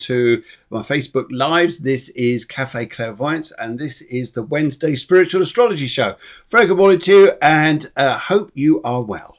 to my Facebook Lives. This is Cafe Clairvoyance, and this is the Wednesday Spiritual Astrology Show. Very good morning to you, and hope you are well.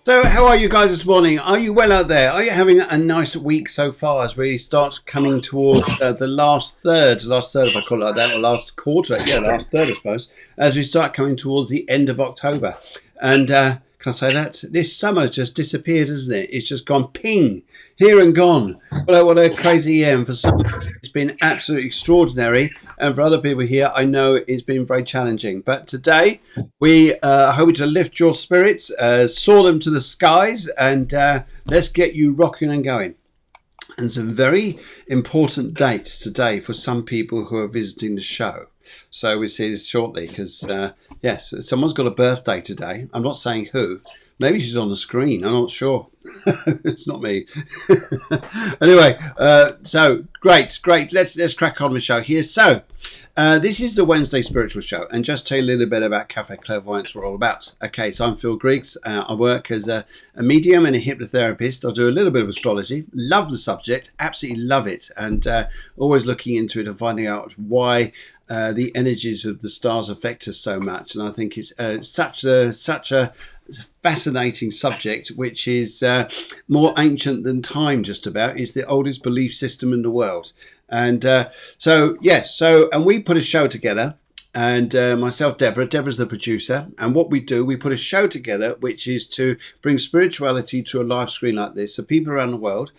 So how are you guys this morning? Are you well out there? Are you having a nice week so far as we start coming towards the last third if I call it like that, or last quarter, last third I suppose, as we start coming towards the end of October. And can I say that? This summer just disappeared, hasn't it? It's just gone ping, here and gone. What a crazy year. And for some, it's been absolutely extraordinary. And for other people here, I know it's been very challenging. But today, we are hoping to lift your spirits, soar them to the skies, and let's get you rocking and going. And some very important dates today for some people who are visiting the show. So we see this shortly because, yes, someone's got a birthday today. I'm not saying who. Maybe she's on the screen. I'm not sure. It's not me. Anyway, so great. Let's crack on with the show here. So this is the Wednesday Spiritual Show, and just tell you a little bit about Cafe Clairvoyance, what we're all about. Okay, so I'm Phil Griggs. I work as a medium and a hypnotherapist. I do a little bit of astrology. Love the subject, absolutely love it, and always looking into it and finding out why the energies of the stars affect us so much. And I think it's such a fascinating subject, which is more ancient than time. Just about is the oldest belief system in the world. And and we put a show together, and myself, Deborah's the producer, and what we do, we put a show together which is to bring spirituality to a live screen like this, so people around the world,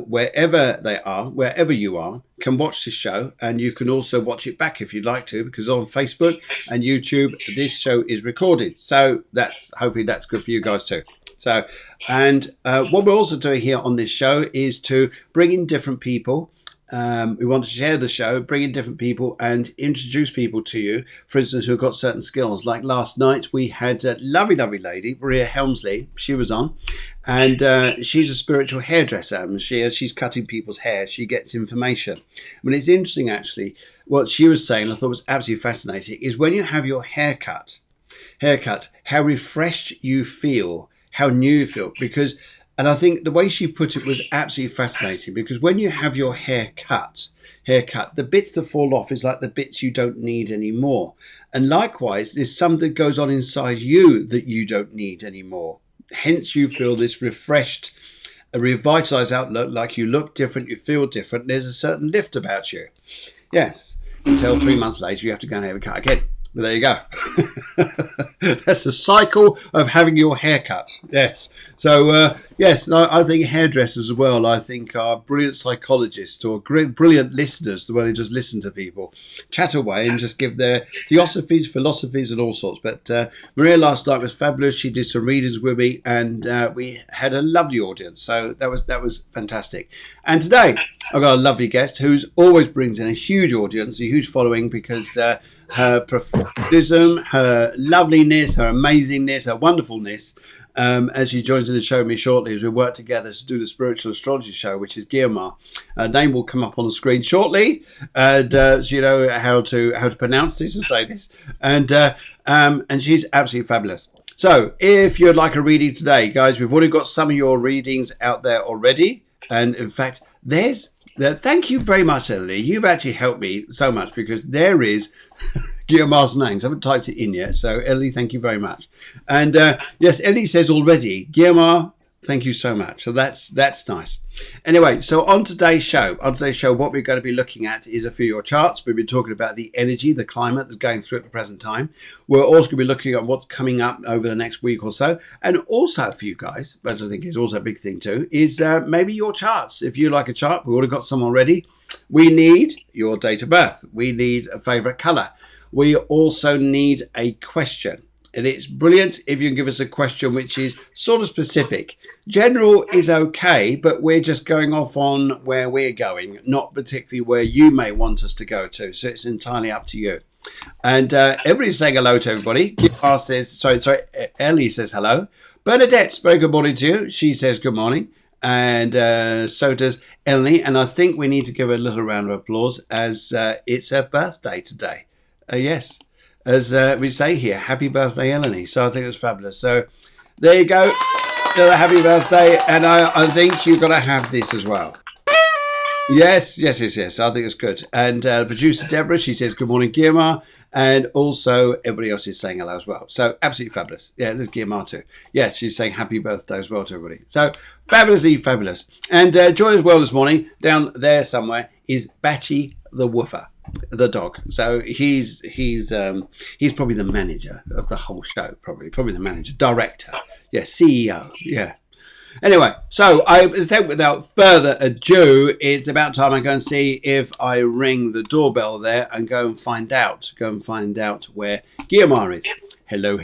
wherever they are, wherever you are, can watch this show. And you can also watch it back if you'd like to, because on Facebook and YouTube this show is recorded, so hopefully that's good for you guys too. So, and what we're also doing here on this show is to bring in different people. We want to share the show, bring in different people and introduce people to you, for instance, who've got certain skills. Like last night, we had a lovely lady, Maria Helmsley. She was on, and she's a spiritual hairdresser. And she's cutting people's hair. She gets information. I mean, it's interesting, actually. What she was saying, I thought was absolutely fascinating, is when you have your haircut, how refreshed you feel, how new you feel, because... And I think the way she put it was absolutely fascinating, because when you have your hair cut, the bits that fall off is like the bits you don't need anymore. And likewise, there's something that goes on inside you that you don't need anymore. Hence, you feel this refreshed, a revitalized outlook, like you look different, you feel different. There's a certain lift about you. Yes, until 3 months later, you have to go and have a cut again. But there you go. That's the cycle of having your hair cut. Yes. So, yes, I think hairdressers as well, I think, are brilliant psychologists or brilliant listeners, the way they just listen to people, chat away and just give their philosophies and all sorts. But Maria last night was fabulous. She did some readings with me, and we had a lovely audience. So that was fantastic. And today I've got a lovely guest who always brings in a huge audience, a huge following, because her professionalism, her loveliness, her amazingness, her wonderfulness, as she joins in the show with me shortly, as we work together to do the Spiritual Astrology Show, which is Guiomar. Her name will come up on the screen shortly, and so you know how to pronounce this and say this, and she's absolutely fabulous. So if you'd like a reading today, guys, we've already got some of your readings out there already, and in fact, thank you very much, Ellie. You've actually helped me so much, because there is Guiomar's names. I haven't typed it in yet. So, Ellie, thank you very much. And yes, Ellie says already, Guiomar, thank you so much. So that's nice. Anyway, so on today's show, what we're going to be looking at is a few of your charts. We've been talking about the energy, the climate that's going through at the present time. We're also going to be looking at what's coming up over the next week or so. And also for you guys, but I think is also a big thing too, is maybe your charts. If you like a chart, we've already got some already. We need your date of birth. We need a favorite color. We also need a question. And it's brilliant if you can give us a question which is sort of specific. General is okay, but we're just going off on where we're going, not particularly where you may want us to go to. So it's entirely up to you. And everybody's saying hello to everybody. Guiomar says, sorry, Ellie says hello. Bernadette, very good morning to you. She says good morning. And so does Ellie. And I think we need to give her a little round of applause as it's her birthday today. Yes. As we say here, happy birthday, Eleni. So I think it's fabulous. So there you go. Happy birthday. And I think you've got to have this as well. Yes. I think it's good. And producer Deborah, she says, good morning, Guiomar. And also everybody else is saying hello as well. So absolutely fabulous. Yeah, there's Guiomar too. Yes, she's saying happy birthday as well to everybody. So fabulously fabulous. And joy as well this morning, down there somewhere, is Batchy the Woofer. The dog. So he's probably the manager of the whole show. Probably the manager, director, CEO. Yeah. Anyway, so I think without further ado, it's about time I go and see if I ring the doorbell there and go and find out where Guiomar is. Hello.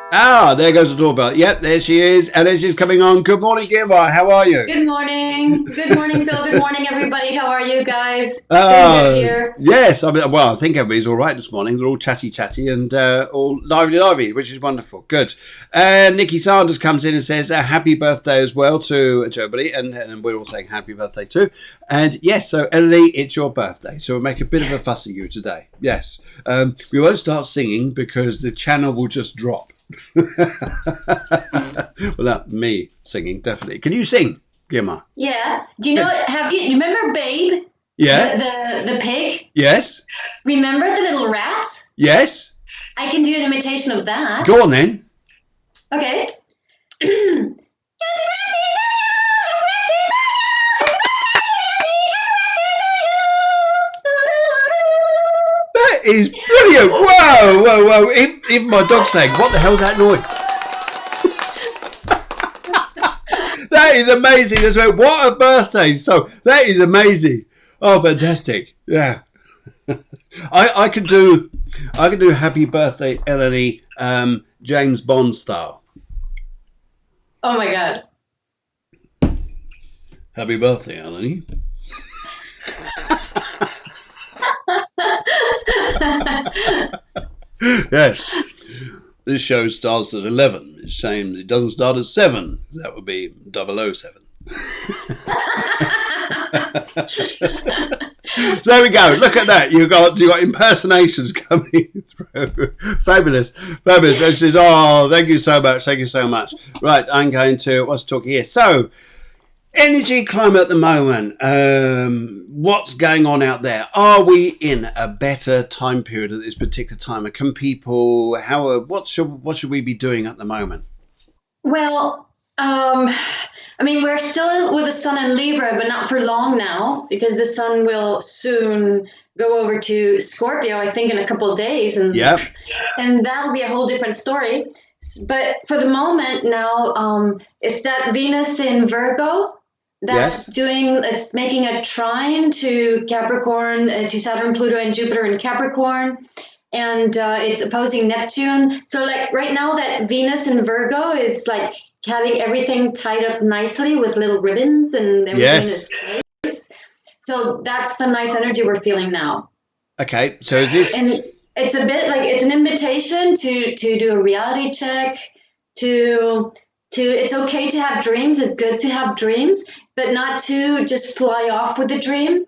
Ah, there goes the doorbell. Yep, there she is. And then she's coming on. Good morning, Guiomar. How are you? Good morning. Good morning, Phil. Good morning, everybody. How are you guys? Good here. Yes. I think everybody's all right this morning. They're all chatty and all lively, which is wonderful. Good. And Nikki Sanders comes in and says happy birthday as well to everybody. And we're all saying happy birthday too. And yes, so Ellie, it's your birthday. So we'll make a bit of a fuss of you today. Yes. We won't start singing because the channel will just drop. Well, not me singing, definitely. Can you sing, Guiomar? Yeah. Do you know? You remember Babe? Yeah. The pig. Yes. Remember the little rats? Yes. I can do an imitation of that. Go on then. Okay. That is brilliant. Whoa. Even my dog's saying, what the hell's that noise? That is amazing as well. What a birthday. So that is amazing. Oh, fantastic. Yeah. I could do happy birthday, Eleni, James Bond style. Oh my God. Happy birthday, Eleni. Yes. This show starts at 11. It's a shame it doesn't start at 7. That would be 007. So there we go. Look at that. You got impersonations coming through. Fabulous. And she says, oh, thank you so much. Right, I'm going to let's talk here. So energy climate at the moment. What's going on out there? Are we in a better time period at this particular time? Can people? What should we be doing at the moment? Well, we're still with the sun in Libra, but not for long now, because the sun will soon go over to Scorpio, I think in a couple of days. And that'll be a whole different story. But for the moment now, it's that Venus in Virgo that's it's making a trine to Capricorn, to Saturn, Pluto, and Jupiter in Capricorn. And it's opposing Neptune. So like right now that Venus in Virgo is like having everything tied up nicely with little ribbons and everything is nice. So that's the nice energy we're feeling now. Okay, so is this... And it's a bit like it's an invitation to do a reality check, to it's okay to have dreams. It's good to have dreams, but not to just fly off with the dream.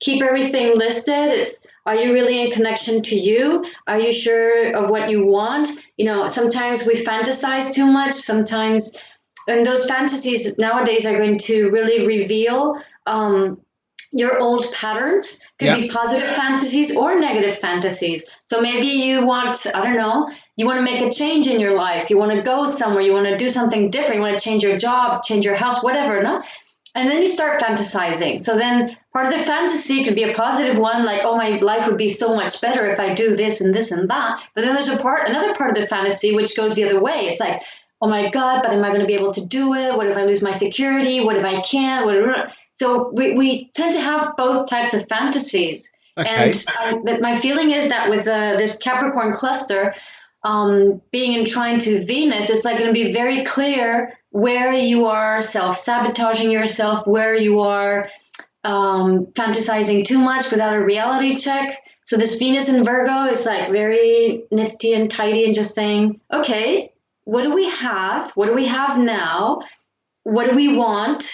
Keep everything listed. Are you really in connection to you? Are you sure of what you want? Sometimes we fantasize too much. Sometimes, and those fantasies nowadays are going to really reveal your old patterns. Could be positive fantasies or negative fantasies. So maybe you want, you want to make a change in your life. You want to go somewhere. You want to do something different. You want to change your job, change your house, whatever, no? And then you start fantasizing. So then part of the fantasy could be a positive one, like, oh, my life would be so much better if I do this and this and that. But then there's another part of the fantasy which goes the other way. It's like, oh my God, but am I going to be able to do it? What if I lose my security? What if I can't? So we tend to have both types of fantasies. Okay. And but my feeling is that with this Capricorn cluster being in trine to Venus, it's like going to be very clear where you are self-sabotaging yourself, where you are fantasizing too much without a reality check. So this Venus in Virgo is like very nifty and tidy and just saying, okay, what do we have? What do we have now? What do we want?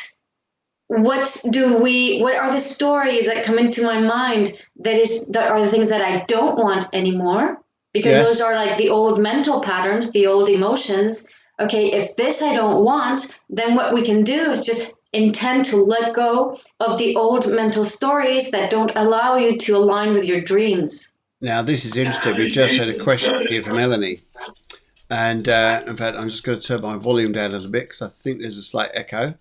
What are the stories that come into my mind that are the things that I don't want anymore? Because those Yes. are like the old mental patterns, the old emotions. Okay, if this I don't want, then what we can do is just intend to let go of the old mental stories that don't allow you to align with your dreams. Now, this is interesting. We just had a question here from Eleni. And in fact, I'm just going to turn my volume down a little bit because I think there's a slight echo.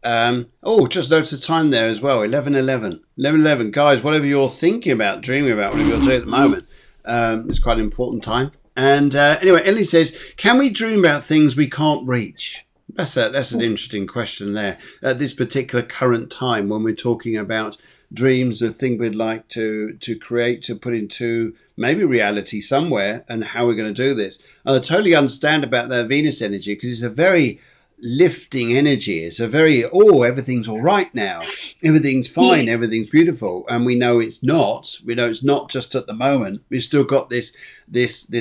Oh, just notice the time there as well, 11:11. 11:11. Guys, whatever you're thinking about, dreaming about, whatever you're doing at the moment, it's quite an important time. And anyway, Ellie says, can we dream about things we can't reach? That's an interesting question there. At this particular current time, when we're talking about dreams, a thing we'd like to create, to put into maybe reality somewhere, and how we're going to do this. And I totally understand about that Venus energy because it's a very lifting energy. It's a very, oh, everything's all right now, everything's fine, everything's beautiful, and we know it's not. We know it's not just at the moment. We've still got this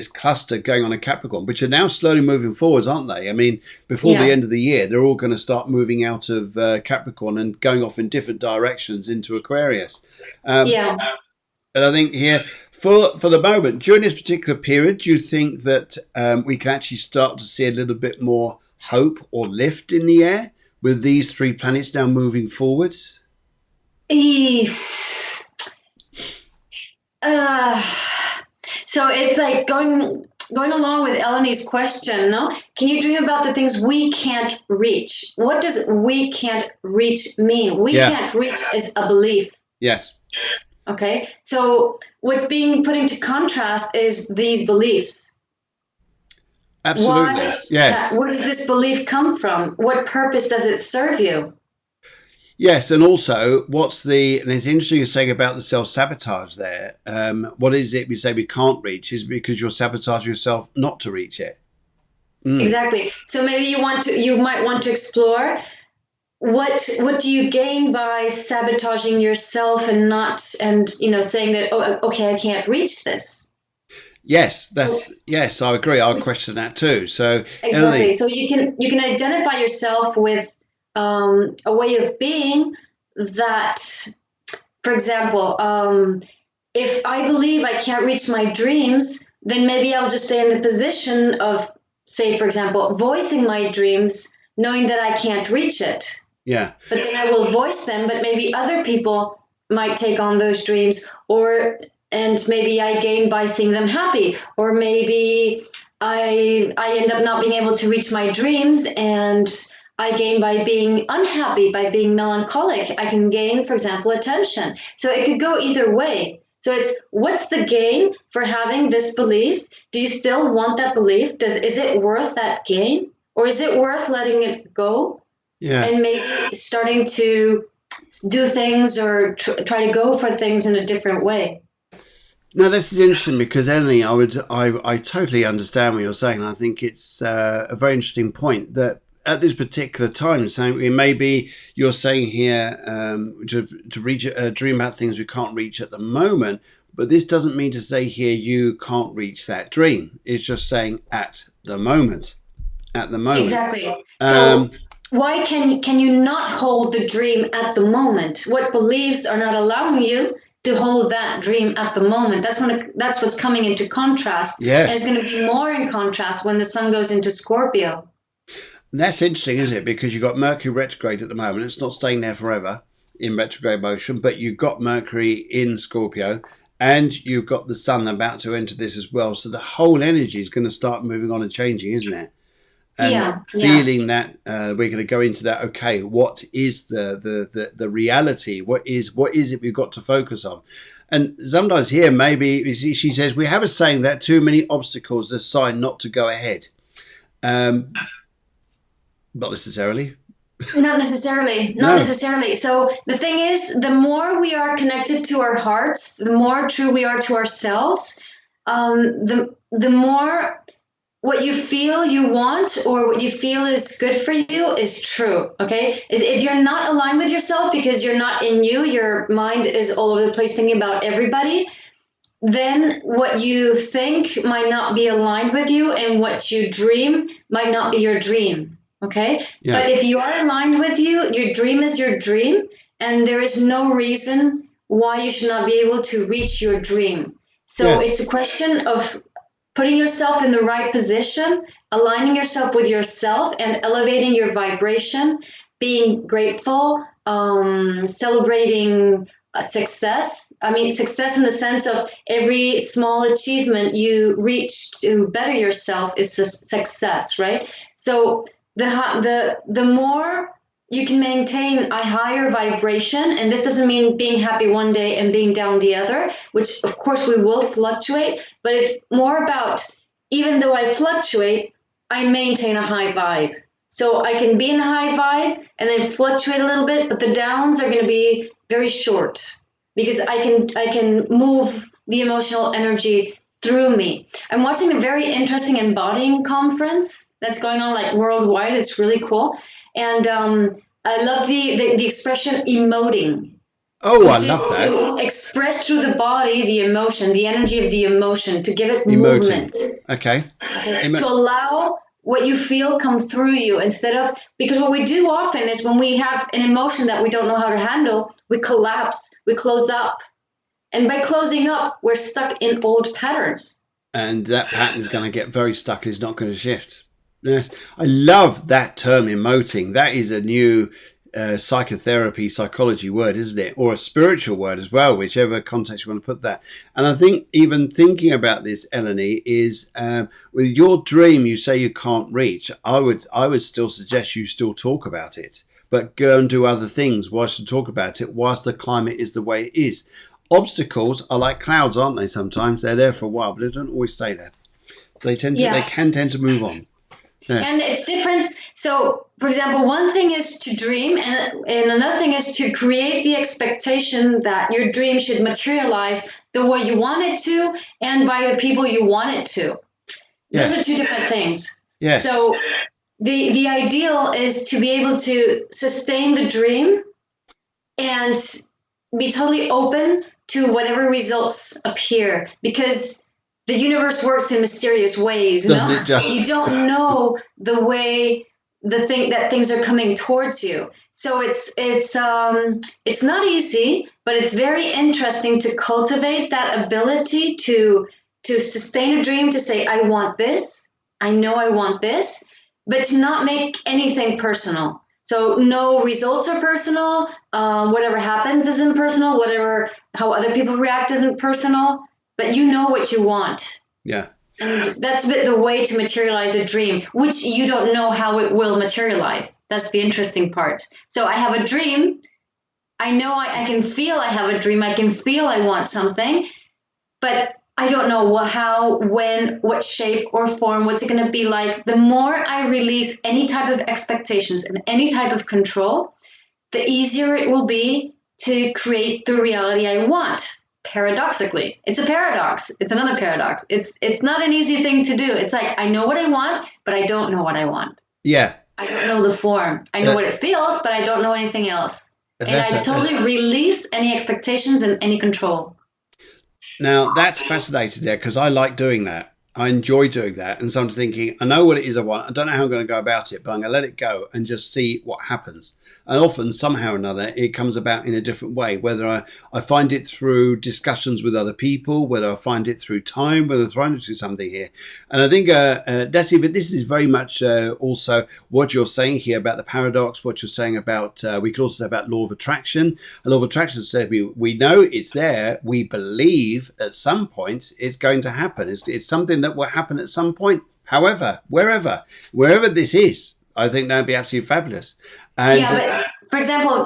cluster going on in Capricorn, which are now slowly moving forwards, aren't they? I mean, before the end of the year, they're all going to start moving out of Capricorn and going off in different directions into Aquarius. Yeah. And I think here, for the moment, during this particular period, do you think that we can actually start to see a little bit more hope or lift in the air with these three planets now moving forwards? So it's like going along with Eleni's question, no? Can you dream about the things we can't reach? What does we can't reach mean? We can't reach is a belief. Yes. Okay. So what's being put into contrast is these beliefs. Absolutely. Why? Yes. Where does this belief come from? What purpose does it serve you? Yes, and also, and it's interesting you're saying about the self-sabotage there. What is it we say we can't reach is because you're sabotaging yourself not to reach it. Exactly. So maybe you might want to explore what do you gain by sabotaging yourself and saying that, oh, okay, I can't reach this. Yes, yes, I agree. I'll question that too. So Exactly. Ellie, So you can identify yourself with a way of being that, for example, if I believe I can't reach my dreams, then maybe I'll just stay in the position of, say, for example, voicing my dreams, knowing that I can't reach it. yeah. But then I will voice them, but maybe other people might take on those dreams, and maybe I gain by seeing them happy, or maybe I end up not being able to reach my dreams and I gain by being unhappy, by being melancholic. I can gain, for example, attention. So it could go either way. So it's, what's the gain for having this belief? Do you still want that belief? Is it worth that gain? Or is it worth letting it go? Yeah. And maybe starting to do things or try to go for things in a different way. No, this is interesting because Ellie, I totally understand what you're saying. I think it's a very interesting point that at this particular time, so maybe you're saying here to reach dream about things we can't reach at the moment, but this doesn't mean to say here you can't reach that dream. It's just saying at the moment. At the moment. Exactly. So why can you not hold the dream at the moment? What beliefs are not allowing you to hold that dream at the moment? That's what's coming into contrast. Yes. And it's going to be more in contrast when the sun goes into Scorpio. That's interesting, isn't it? Because you've got Mercury retrograde at the moment. It's not staying there forever in retrograde motion, but you've got Mercury in Scorpio and you've got the sun about to enter this as well. So the whole energy is going to start moving on and changing, isn't it? And feeling that we're going to go into that. Okay, what is the reality? What is it we've got to focus on? And sometimes here, maybe she says we have a saying that too many obstacles are a sign not to go ahead. Not necessarily. Not necessarily. Not No. necessarily. So the thing is, the more we are connected to our hearts, the more true we are to ourselves. The more what you feel you want or what you feel is good for you is true. Okay, is if you're not aligned with yourself because you're not in you, your mind is all over the place thinking about everybody. Then what you think might not be aligned with you, and what you dream might not be your dream. Okay. Yeah. But if you are aligned with you, your dream is your dream, and there is no reason why you should not be able to reach your dream. So it's Yes. a question of putting yourself in the right position, aligning yourself with yourself, and elevating your vibration, being grateful, celebrating success. I mean, success in the sense of every small achievement you reach to better yourself is success, right? So the more you can maintain a higher vibration, and this doesn't mean being happy one day and being down the other, which of course we will fluctuate, but it's more about, even though I fluctuate, I maintain a high vibe. So I can be in a high vibe and then fluctuate a little bit, but the downs are going to be very short because I can move the emotional energy through me. I'm watching a very interesting embodying conference that's going on like worldwide. It's really cool, and I love the expression emoting, Oh, I which is love that. to express through the body the emotion, the energy of the emotion, to give it Emoting. movement, Okay. to allow what you feel come through you instead of, because what we do often is when we have an emotion that we don't know how to handle, we collapse, we close up. And by closing up, we're stuck in old patterns. And that pattern is going to get very stuck and it's not going to shift. Yes. I love that term, emoting. That is a new psychotherapy, psychology word, isn't it? Or a spiritual word as well, whichever context you want to put that. And I think even thinking about this, Eleni, is with your dream, you say you can't reach. I would still suggest you still talk about it, but go and do other things whilst you talk about it, whilst the climate is the way it is. Obstacles are like clouds, aren't they? Sometimes they're there for a while, but they don't always stay there. They Yeah. can tend to move on. Yes. And it's different. So, for example, one thing is to dream, and another thing is to create the expectation that your dream should materialize the way you want it to and by the people you want it to. Those are two Yes. different things. Yes. So, the ideal is to be able to sustain the dream and be totally open to whatever results appear, because the universe works in mysterious ways. Doesn't No, it you just? don't know the way things are coming towards you. So it's not easy, but it's very interesting to cultivate that ability to sustain a dream, to say I want this, I know I want this, but to not make anything personal. So no results are personal. Whatever happens isn't personal. Whatever how other people react isn't personal. But you know what you want, Yeah. and that's a bit the way to materialize a dream, which you don't know how it will materialize. That's the interesting part. So I have a dream. I know I can feel I have a dream. I can feel I want something, but I don't know how, when, what shape or form, what's it going to be like. The more I release any type of expectations and any type of control, the easier it will be to create the reality I want. Paradoxically, it's a paradox. It's another paradox. It's not an easy thing to do. It's like I know what I want, but I don't know what I want. Yeah. I don't know the form. I know Uh, what it feels, but I don't know anything else. And that's I totally that's release any expectations and any control. Now that's fascinating there because I like doing that. I enjoy doing that, and so I'm thinking, I know what it is I want. I don't know how I'm going to go about it, but I'm going to let it go and just see what happens. And often, somehow or another, it comes about in a different way. Whether I find it through discussions with other people, whether I find it through time, whether I find it through something here. And I think, Desi, but this is very much also what you're saying here about the paradox. What you're saying about we could also say about law of attraction. And law of attraction said we know it's there. We believe at some point it's going to happen. It's something that will happen at some point. However, wherever this is, I think that'd be absolutely fabulous. And Yeah, but for example,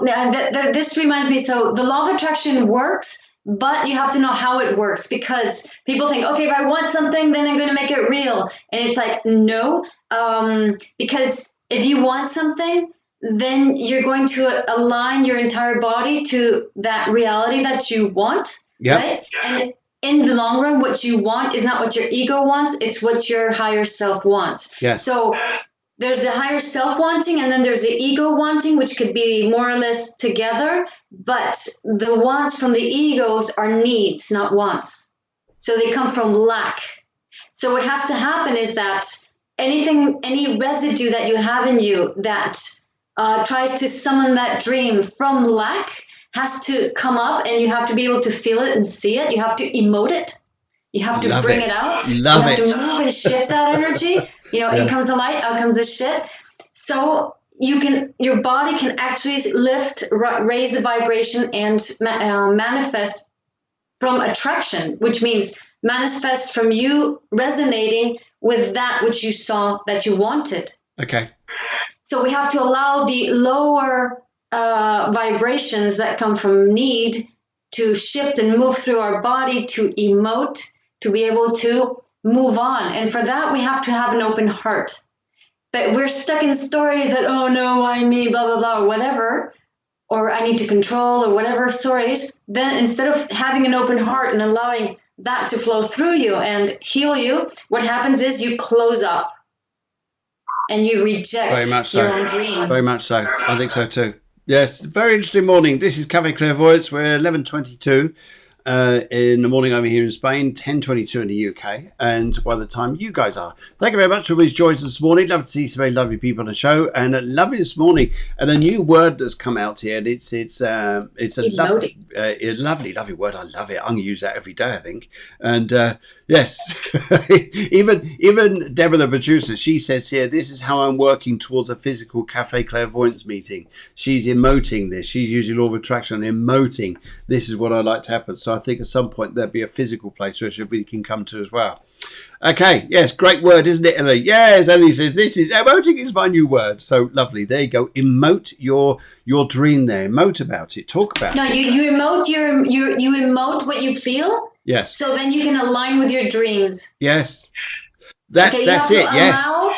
this reminds me. So the law of attraction works, but you have to know how it works, because people think, okay, if I want something, then I'm going to make it real, and it's like no, because if you want something, then you're going to align your entire body to that reality that you want, Yep. right? And in the long run, what you want is not what your ego wants, it's what your higher self wants. Yes. So there's the higher self wanting, and then there's the ego wanting, which could be more or less together, but the wants from the egos are needs, not wants. So they come from lack. So what has to happen is that any residue that you have in you that tries to summon that dream from lack has to come up, and you have to be able to feel it and see it. You have to emote it. You have to bring it out. You have to move and shift that energy. In comes the light, out comes the shit. So your body can actually lift, raise the vibration, and manifest from attraction, which means manifest from you resonating with that which you saw that you wanted. Okay. So we have to allow the lower vibrations that come from need to shift and move through our body, to emote, to be able to move on. And for that, we have to have an open heart. But we're stuck in stories that, oh no, why me, blah, blah, blah, or whatever, or I need to control, or whatever stories. Then instead of having an open heart and allowing that to flow through you and heal you, what happens is you close up and you reject your own dream. Very much so. I think so too. Yes, very interesting morning. This is Cafe Clairvoyance. We're 11:22 in the morning over here in Spain, 10:22 in the UK, and by the time you guys are. Thank you very much for all these joins this morning. Love to see some very lovely people on the show, and lovely this morning. And a new word that's come out here. And it's a lovely word. I love it. I'm gonna use that every day, I think. And yes, even Deborah, the producer, she says here, this is how I'm working towards a physical Cafe Clairvoyance meeting. She's emoting this. She's using law of attraction and emoting. This is what I'd like to happen. So I think at some point there'll be a physical place where everybody can come to as well. Okay, yes, great word, isn't it, Ellie? Yes, Ellie says this is emoting is my new word. So lovely. There you go. Emote your dream there. Emote about it. Talk about it. No, you emote you emote what you feel. Yes. So then you can align with your dreams. Yes. That's it. Yes. Allow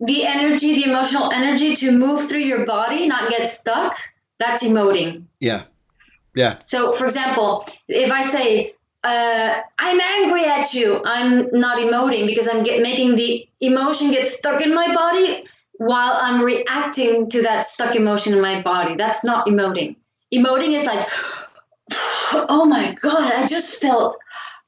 the energy, the emotional energy, to move through your body, not get stuck. That's emoting. Yeah. Yeah. So, for example, if I say, I'm angry at you, I'm not emoting because I'm making the emotion get stuck in my body while I'm reacting to that stuck emotion in my body. That's not emoting. Emoting is like, oh my God, I just felt,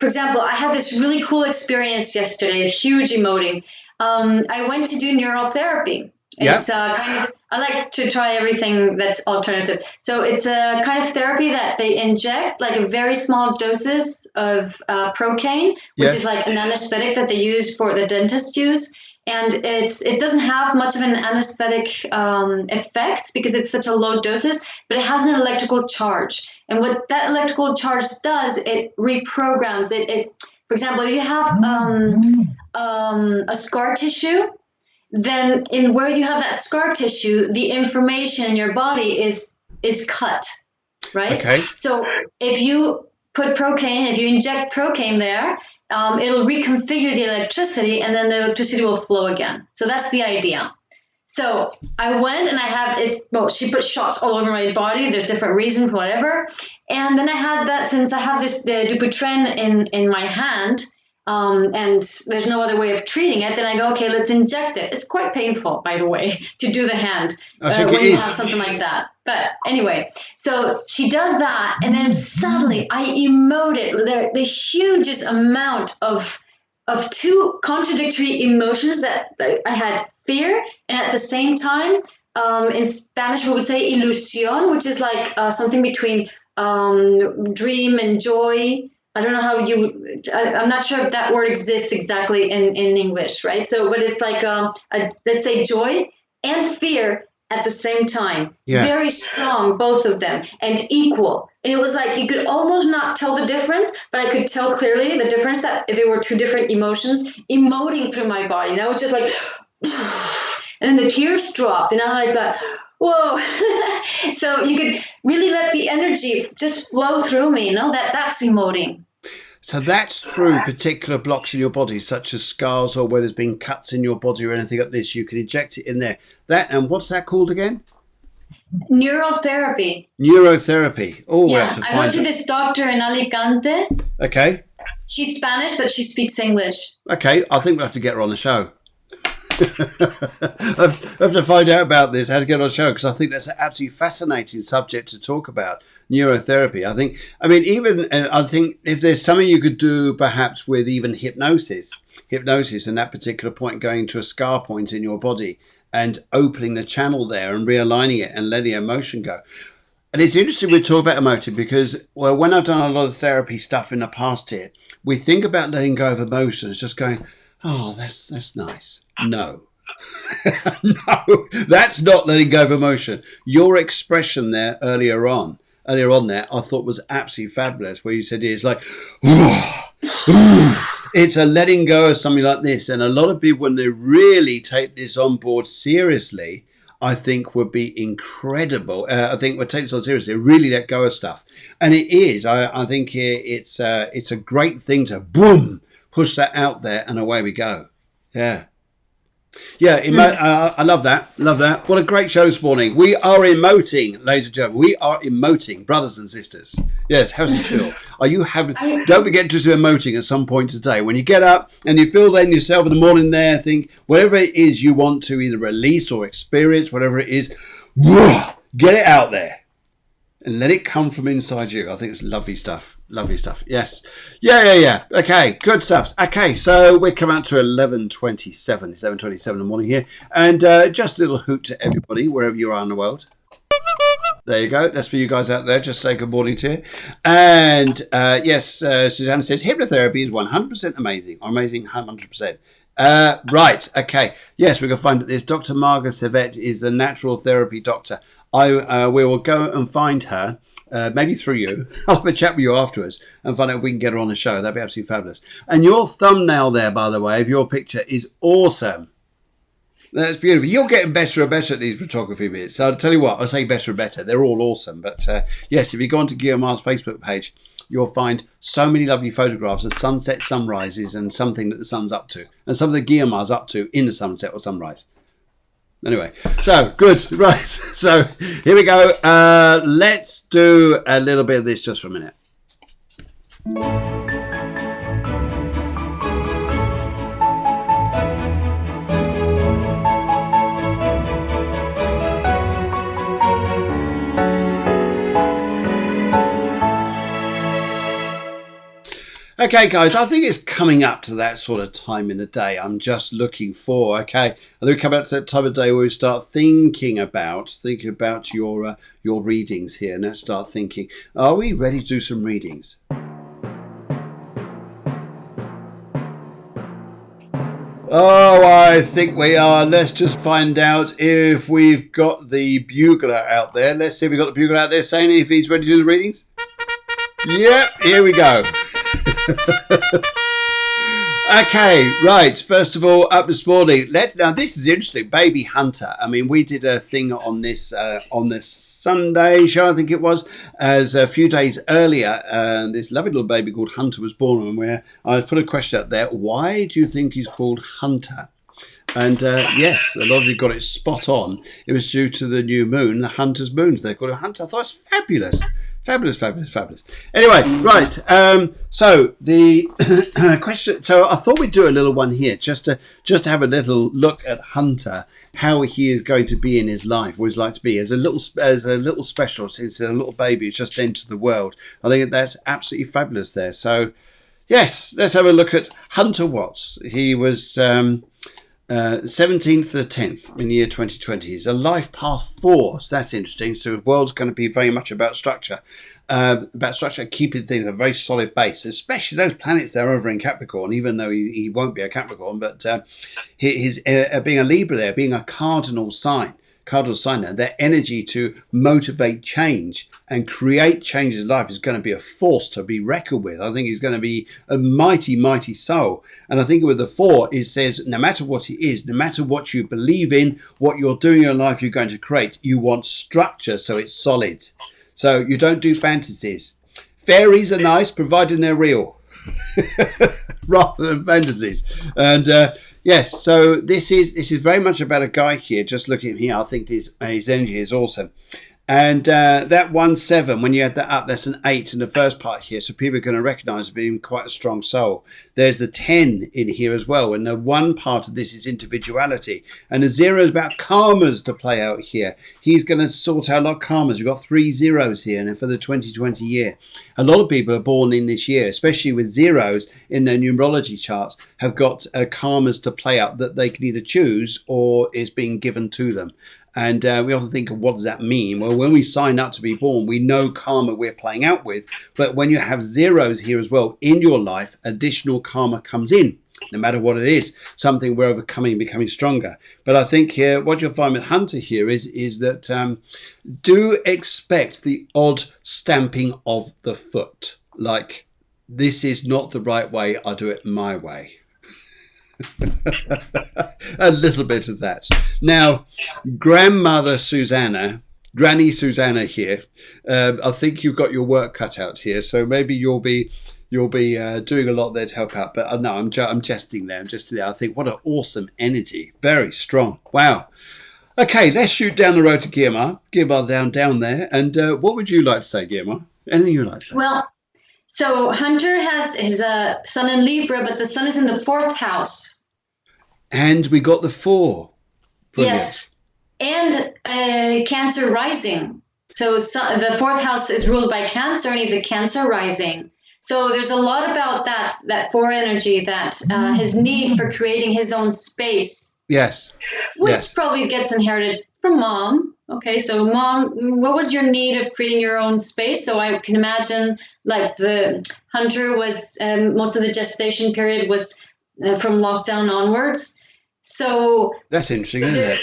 for example, I had this really cool experience yesterday, a huge emoting. I went to do neural therapy. It's kind of, I like to try everything that's alternative. So it's a kind of therapy that they inject like a very small doses of procaine, which is like an anesthetic that they use for the dentist use. And it doesn't have much of an anesthetic effect because it's such a low doses, but it has an electrical charge. And what that electrical charge does, it reprograms it. For example, if you have a scar tissue, then in where you have that scar tissue, the information in your body is cut, right? Okay. So if you put procaine, if you inject procaine there, it'll reconfigure the electricity, and then the electricity will flow again. So that's the idea. So I went and I have it. Well, she put shots all over my body. There's different reasons, whatever. And then I had that, since I have this Dupuytren in my hand, and there's no other way of treating it, then I go, okay, let's inject it. It's quite painful, by the way, to do the hand when you have something like that. But anyway, so she does that, and then suddenly I emoted the hugest amount of two contradictory emotions that I had: fear, and at the same time, in Spanish we would say ilusión, which is like something between dream and joy. I don't know how I'm not sure if that word exists exactly in English, right? So, but it's like, let's say joy and fear at the same time. Yeah. Very strong, both of them, and equal. And it was like, you could almost not tell the difference, but I could tell clearly the difference, that there were two different emotions emoting through my body. And I was just like, and then the tears dropped, and I like that. Whoa. So you could really let the energy just flow through me, that's emoting. So that's through particular blocks in your body, such as scars, or where there's been cuts in your body or anything like this. You can inject it in there. That, and what's that called again? Neurotherapy. Neurotherapy. Oh, we have Yeah, to I go find to it. this doctor in Alicante. Okay. She's Spanish, but she speaks English. Okay. I think we'll have to get her on the show. I have to find out about this, how to get on the show, because I think that's an absolutely fascinating subject to talk about, neurotherapy. I think if there's something you could do perhaps with even hypnosis and that particular point, going to a scar point in your body and opening the channel there and realigning it and letting emotion go. And it's interesting we talk about emotion because, well, when I've done a lot of therapy stuff in the past here, we think about letting go of emotions, just going, oh, that's nice. No. No, that's not letting go of emotion. Your expression there earlier on there, I thought was absolutely fabulous, where you said it's like, it's a letting go of something like this. And a lot of people, when they really take this on board seriously, I think would be incredible. I think we'll take this on seriously, really let go of stuff. And it is. I think it's a great thing to boom, push that out there, and away we go. Yeah. Yeah, I love that. Love that. What a great show this morning. We are emoting, ladies and gentlemen. We are emoting, brothers and sisters. Yes, how's this feel? Are you having? Don't forget to do emoting at some point today. When you get up and you feel then yourself in the morning there, think whatever it is you want to either release or experience, whatever it is, get it out there and let it come from inside you. I think it's lovely stuff. Lovely stuff. Yes. Yeah. Okay, good stuff. Okay, so we're coming out to 11:27. It's 11:27 in the morning here. And just a little hoot to everybody, wherever you are in the world. There you go. That's for you guys out there. Just say good morning to you. And yes, Susanna says, hypnotherapy is 100% amazing. Amazing 100%. Right. Okay. Yes, we can find that this Dr. Marga Servet is the natural therapy doctor. We will go and find her. Maybe through you. I'll have a chat with you afterwards and find out if we can get her on the show. That'd be absolutely fabulous. And your thumbnail there, by the way, of your picture is awesome. That's beautiful. You're getting better and better at these photography bits. So I'll tell you what, I'll say better and better. They're all awesome. But yes, if you go onto Guiomar's Facebook page, you'll find so many lovely photographs of sunset, sunrises, and something that the sun's up to, and something Guiomar's up to in the sunset or sunrise. Anyway, so good, right? So here we go. Let's do a little bit of this just for a minute. Okay, guys, I think it's coming up to that sort of time in the day. I'm just looking for, okay, I think come up to that time of day where we start thinking about your readings here. And let's start thinking, are we ready to do some readings? Oh, I think we are. Let's just find out if we've got the bugler out there. Let's see if we've got the bugler out there saying if he's ready to do the readings. Yep, here we go. Okay, right. First of all, up this morning. Now this is interesting. Baby Hunter. I mean, we did a thing on this Sunday show, I think it was, as a few days earlier. This lovely little baby called Hunter was born, and where I put a question out there. Why do you think he's called Hunter? And yes, a lot of you got it spot on. It was due to the new moon, the Hunter's moons. They called it Hunter. I thought it was fabulous. Fabulous. Anyway, right. So the question. So I thought we'd do a little one here, just to have a little look at Hunter, how he is going to be in his life, what he's like to be as a little special, since a little baby who's just entered the world. I think that's absolutely fabulous there. So yes, let's have a look at Hunter Watts. He was 17th to the 10th in the year 2020. He's a life path 4, so that's interesting. So the world's going to be very much about structure, keeping things a very solid base, especially those planets that are over in Capricorn, even though he won't be a Capricorn, but his being a Libra there, being a cardinal sign there, their energy to motivate change and create change in his life is going to be a force to be reckoned with. I think he's going to be a mighty soul. And I think with the 4, it says no matter what it is, no matter what you believe in, what you're doing in your life, you're going to create. You want structure so it's solid. So you don't do fantasies. Fairies are nice, providing they're real, rather than fantasies. And Yes, so this is very much about a guy here. Just looking at him here, I think his energy is awesome. And that 1-7, when you add that up, that's an 8 in the first part here. So people are going to recognize it being quite a strong soul. There's the 10 in here as well. And the 1 part of this is individuality. And the 0 is about karmas to play out here. He's going to sort out a lot of karmas. We've got 3 zeros here and for the 2020 year. A lot of people are born in this year, especially with zeros in their numerology charts, have got karmas to play out that they can either choose or is being given to them. And we often think of what does that mean? Well, when we sign up to be born, we know karma we're playing out with. But when you have zeros here as well in your life, additional karma comes in, no matter what it is, something we're overcoming, becoming stronger. But I think here, what you'll find with Hunter here is that do expect the odd stamping of the foot. Like, this is not the right way, I'll do it my way. A little bit of that. Now, Granny Susanna here, I think you've got your work cut out here, so maybe you'll be doing a lot there to help out. But no, I'm jesting there. I think what an awesome energy, very strong. Wow. Okay, let's shoot down the road to Guiomar. Guiomar down there. And what would you like to say, Guiomar? Anything you'd like to say? Well, so Hunter has his sun in Libra, but the sun is in the 4th house. And we got the 4. Brilliant. Yes, and Cancer rising. So the 4th house is ruled by Cancer, and he's a Cancer rising. So there's a lot about that 4 energy, that his need for creating his own space. Yes. Which probably gets inherited from mom. Okay, so mom, what was your need of creating your own space? So I can imagine, like, the Hunter was, most of the gestation period was from lockdown onwards. So that's interesting, isn't it?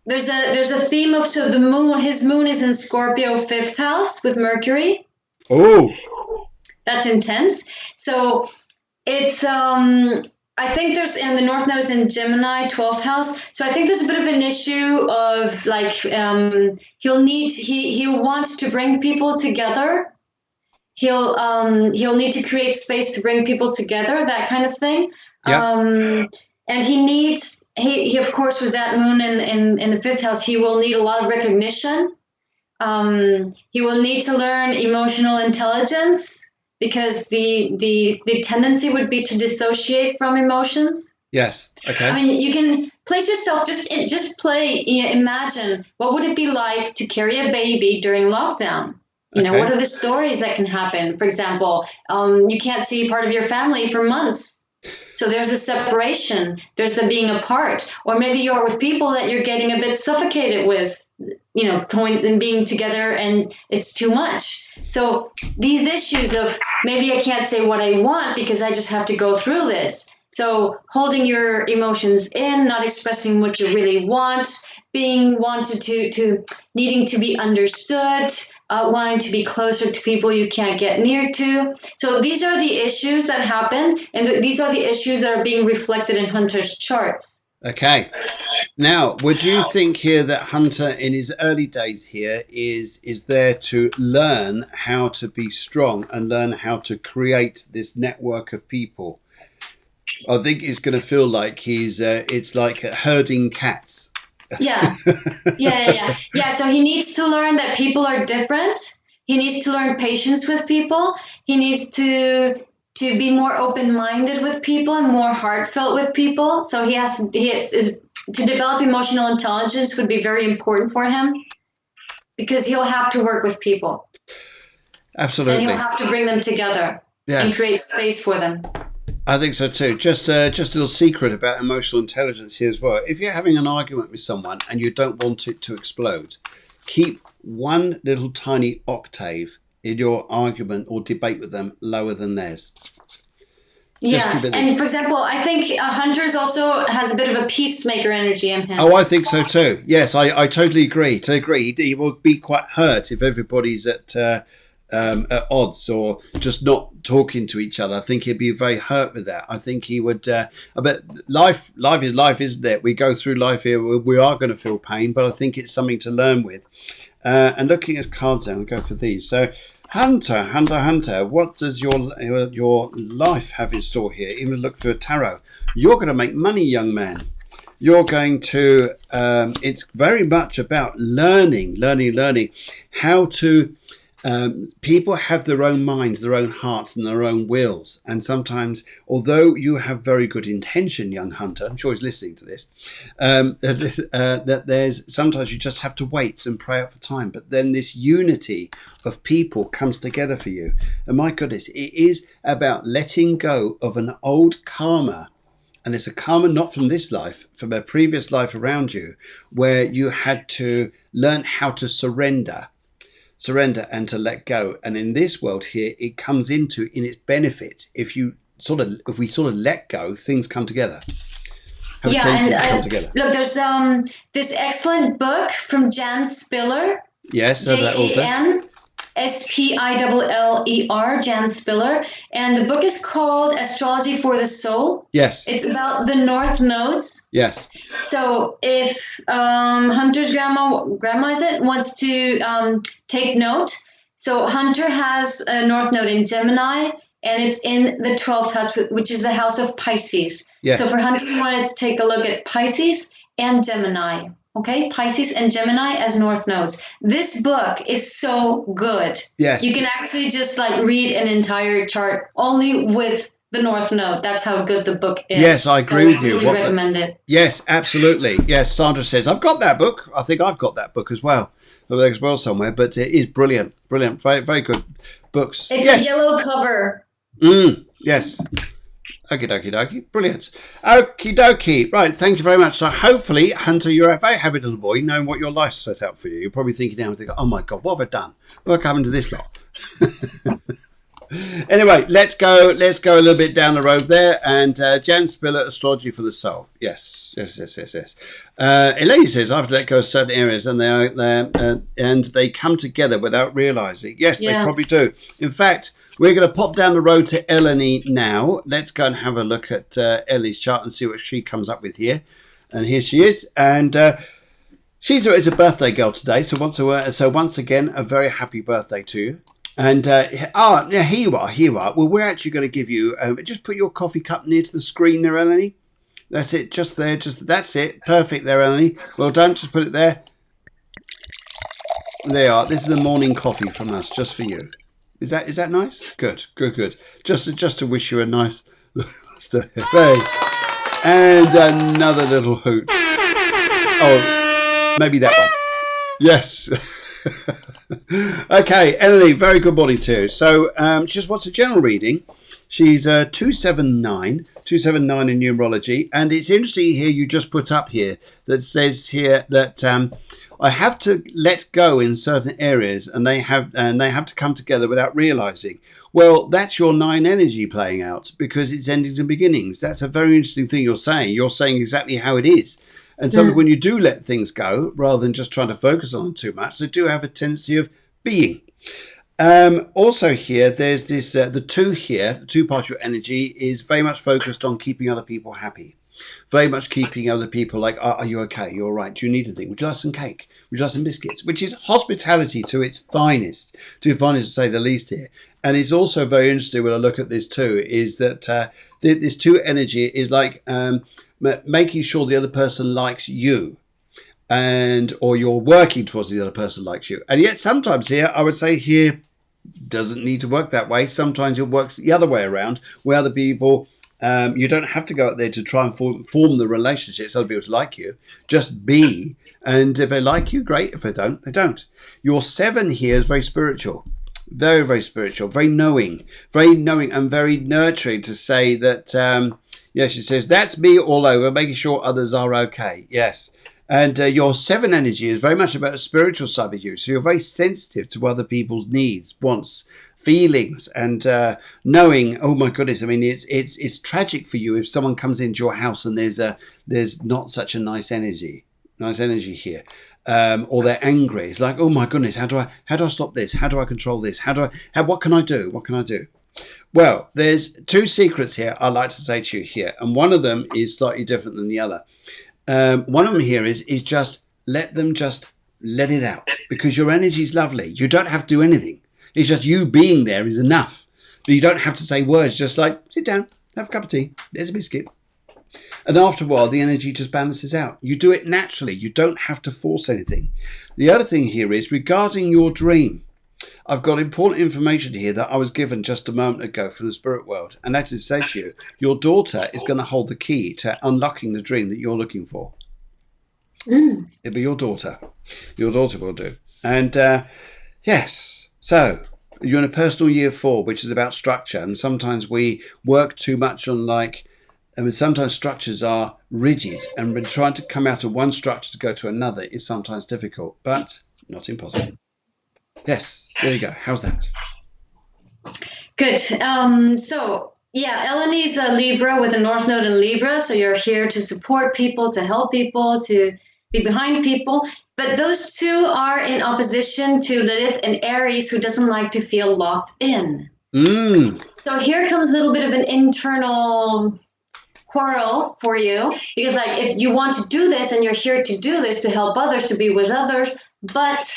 There's a theme of, so the moon, his moon is in Scorpio 5th house with Mercury. Oh, that's intense. So it's I think there's, and the North Node is in Gemini 12th house. So I think there's a bit of an issue of, like, he'll want to bring people together. He'll need to create space to bring people together, that kind of thing. Yeah. And he of course, with that moon in the 5th house, he will need a lot of recognition. He will need to learn emotional intelligence, because the tendency would be to dissociate from emotions. Yes. Okay. I mean, you can place yourself, imagine what would it be like to carry a baby during lockdown. You know, what are the stories that can happen? For example, you can't see part of your family for months. So there's a separation, there's the being apart, or maybe you're with people that you're getting a bit suffocated with, you know, going and being together, and it's too much. So these issues of, maybe I can't say what I want because I just have to go through this. So holding your emotions in, not expressing what you really want, being wanted to needing to be understood, wanting to be closer to people you can't get near to. So these are the issues that happen, and these are the issues that are being reflected in Hunter's charts. Okay. Now, would you think here that Hunter in his early days here is there to learn how to be strong and learn how to create this network of people? I think he's going to feel like it's like herding cats. Yeah. So he needs to learn that people are different. He needs to learn patience with people. He needs to be more open-minded with people and more heartfelt with people. So to develop emotional intelligence would be very important for him, because he'll have to work with people. Absolutely. And he'll have to bring them together and create space for them. I think so too. Just a little secret about emotional intelligence here as well. If you're having an argument with someone and you don't want it to explode, keep one little tiny octave in your argument or debate with them lower than theirs. And for example, I think Hunter's also has a bit of a peacemaker energy in him. Oh, I think so too. Yes, I totally agree. He will be quite hurt if everybody's at odds or just not talking to each other. I think he'd be very hurt with that. I think he would. But life is life, isn't it? We go through life here. We are going to feel pain, but I think it's something to learn with. And looking at cards, now, we'll go for these. So Hunter, what does your life have in store here? Even look through a tarot. You're going to make money, young man. You're going to, it's very much about learning how to, people have their own minds, their own hearts and their own wills. And sometimes, although you have very good intention, young Hunter, I'm sure he's listening to this, that there's sometimes you just have to wait and pray out for time. But then this unity of people comes together for you. And my goodness, it is about letting go of an old karma. And it's a karma not from this life, from a previous life around you, where you had to learn how to surrender and to let go. And in this world here, it comes into in its benefit. If we sort of let go, things come together. Have a tendency to come together. Look, there's this excellent book from Jan Spiller. Yes, that author. Spiller, Jan Spiller, and the book is called Astrology for the Soul. Yes. It's about the North Nodes. Yes. So if Hunter's grandma is it, wants to take note, so Hunter has a North Node in Gemini, and it's in the 12th house, which is the house of Pisces. Yes. So for Hunter, you want to take a look at Pisces and Gemini. Okay, Pisces and Gemini as North Nodes. This book is so good. Yes. You can actually just like read an entire chart only with the North Node. That's how good the book is. Yes, I agree with you. I recommend it. Yes, absolutely. Yes, Sandra says, I've got that book. I think I've got that book as well somewhere, but it is brilliant. Very, very good books. It's a yellow cover. Yes. Okie dokie. Brilliant. Okie dokie. Right. Thank you very much. So hopefully, Hunter, you're a very happy little boy, knowing what your life's set out for you. You're probably thinking now, oh my God, what have I done? What happened to this lot? Anyway, let's go a little bit down the road there. And Jan Spiller, Astrology for the Soul. Yes. Elaine says, I've let go of certain areas and they come together without realizing. Yes, they probably do. In fact, we're going to pop down the road to Eleni now. Let's go and have a look at Ellie's chart and see what she comes up with here. And here she is. And she's a birthday girl today. So once again, a very happy birthday to you. And here you are. Well, we're actually going to give you, just put your coffee cup near to the screen there, Eleni. That's it, just there. That's it. Perfect there, Eleni. Well done. Just put it there. There you are. This is a morning coffee from us, just for you. Is that nice? Good. Just to wish you a nice day. And another little hoot. Oh, maybe that one. Yes. Okay, Ellie, very good morning to you. So she just wants a general reading. She's 279 in numerology, and it's interesting here you just put up here that says here that I have to let go in certain areas, and they have to come together without realizing. Well, that's your 9 energy playing out, because it's endings and beginnings. That's a very interesting thing you're saying. You're saying exactly how it is. And so when you do let things go, rather than just trying to focus on them too much, they do have a tendency of being. Also here, there's this, the 2 here, the 2 part of your energy is very much focused on keeping other people happy. Very much keeping other people like, are you okay? You're all right. Do you need anything? Would you like some cake? Would you like some biscuits? Which is hospitality to its finest, to say the least here. And it's also very interesting when I look at this too, is that this 2 energy is like making sure the other person likes you, or you're working towards the other person likes you. And yet sometimes here, I would say here, doesn't need to work that way. Sometimes it works the other way around, where other people, you don't have to go out there to try and form the relationships, other people to like you. Just be. And if they like you, great. If they don't, they don't. Your 7 here is very spiritual. Very, very spiritual. Very knowing and very nurturing to say that, she says, that's me all over, making sure others are okay. Yes. And your 7 energy is very much about the spiritual side of you. So you're very sensitive to other people's needs, wants, feelings, and knowing, oh my goodness, I mean, it's tragic for you if someone comes into your house and there's not such a nice energy here. Or they're angry. It's like, oh my goodness, how do I stop this? How do I control this? What can I do? Well, there's 2 secrets here I'd like to say to you here. And one of them is slightly different than the other. One of them here is just let it out, because your energy is lovely. You don't have to do anything. It's just you being there is enough. But you don't have to say words, just like, sit down, have a cup of tea, there's a biscuit. And after a while, the energy just balances out. You do it naturally. You don't have to force anything. The other thing here is regarding your dream. I've got important information here that I was given just a moment ago from the spirit world. And that is to say to you, your daughter is going to hold the key to unlocking the dream that you're looking for. It'll be your daughter. Your daughter will do. And yes, so you're in a personal year 4, which is about structure. And sometimes we work too much on sometimes structures are rigid, and when trying to come out of one structure to go to another is sometimes difficult, but not impossible. Yes, there you go. How's that? Good. So, yeah, Eleni's a Libra with a North Node in Libra. So you're here to support people, to help people, to be behind people. But those two are in opposition to Lilith and Aries, who doesn't like to feel locked in. So here comes a little bit of an internal quarrel for you, because like if you want to do this and you're here to do this to help others, to be with others, but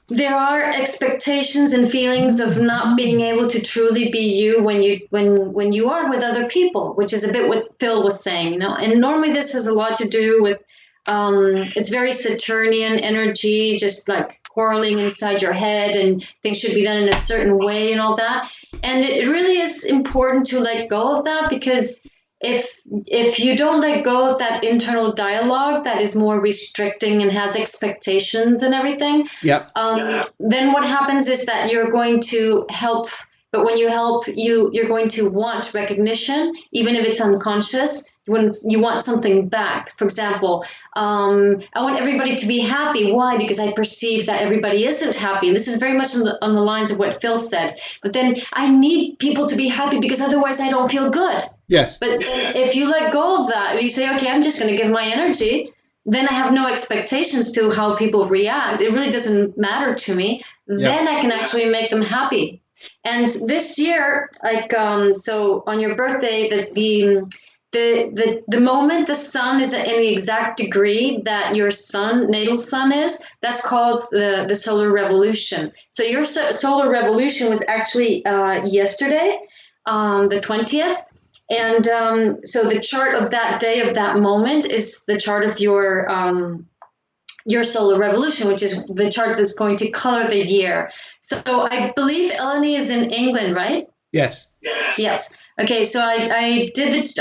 there are expectations and feelings of not being able to truly be you when you are with other people, which is a bit what Phil was saying, and normally this has a lot to do with it's very Saturnian energy, just like quarreling inside your head, and things should be done in a certain way and all that. And it really is important to let go of that, because if you don't let go of that internal dialogue that is more restricting and has expectations and everything, then what happens is that you're going to help, but when you help, you're going to want recognition, even if it's unconscious. When you want something back, for example, I want everybody to be happy. Why? Because I perceive that everybody isn't happy. And this is very much on the lines of what Phil said. But then I need people to be happy because otherwise I don't feel good. Yes. But if you let go of that, you say, okay, I'm just going to give my energy, then I have no expectations to how people react. It really doesn't matter to me. Then I can actually make them happy. And this year, so on your birthday, the moment the sun is in the exact degree that your natal sun is, that's called the solar revolution. So your solar revolution was actually yesterday, the 20th. And so the chart of that day, of that moment, is the chart of your solar revolution, which is the chart that's going to color the year. So I believe Eleni is in England, right? Yes. Yes. Okay. So I took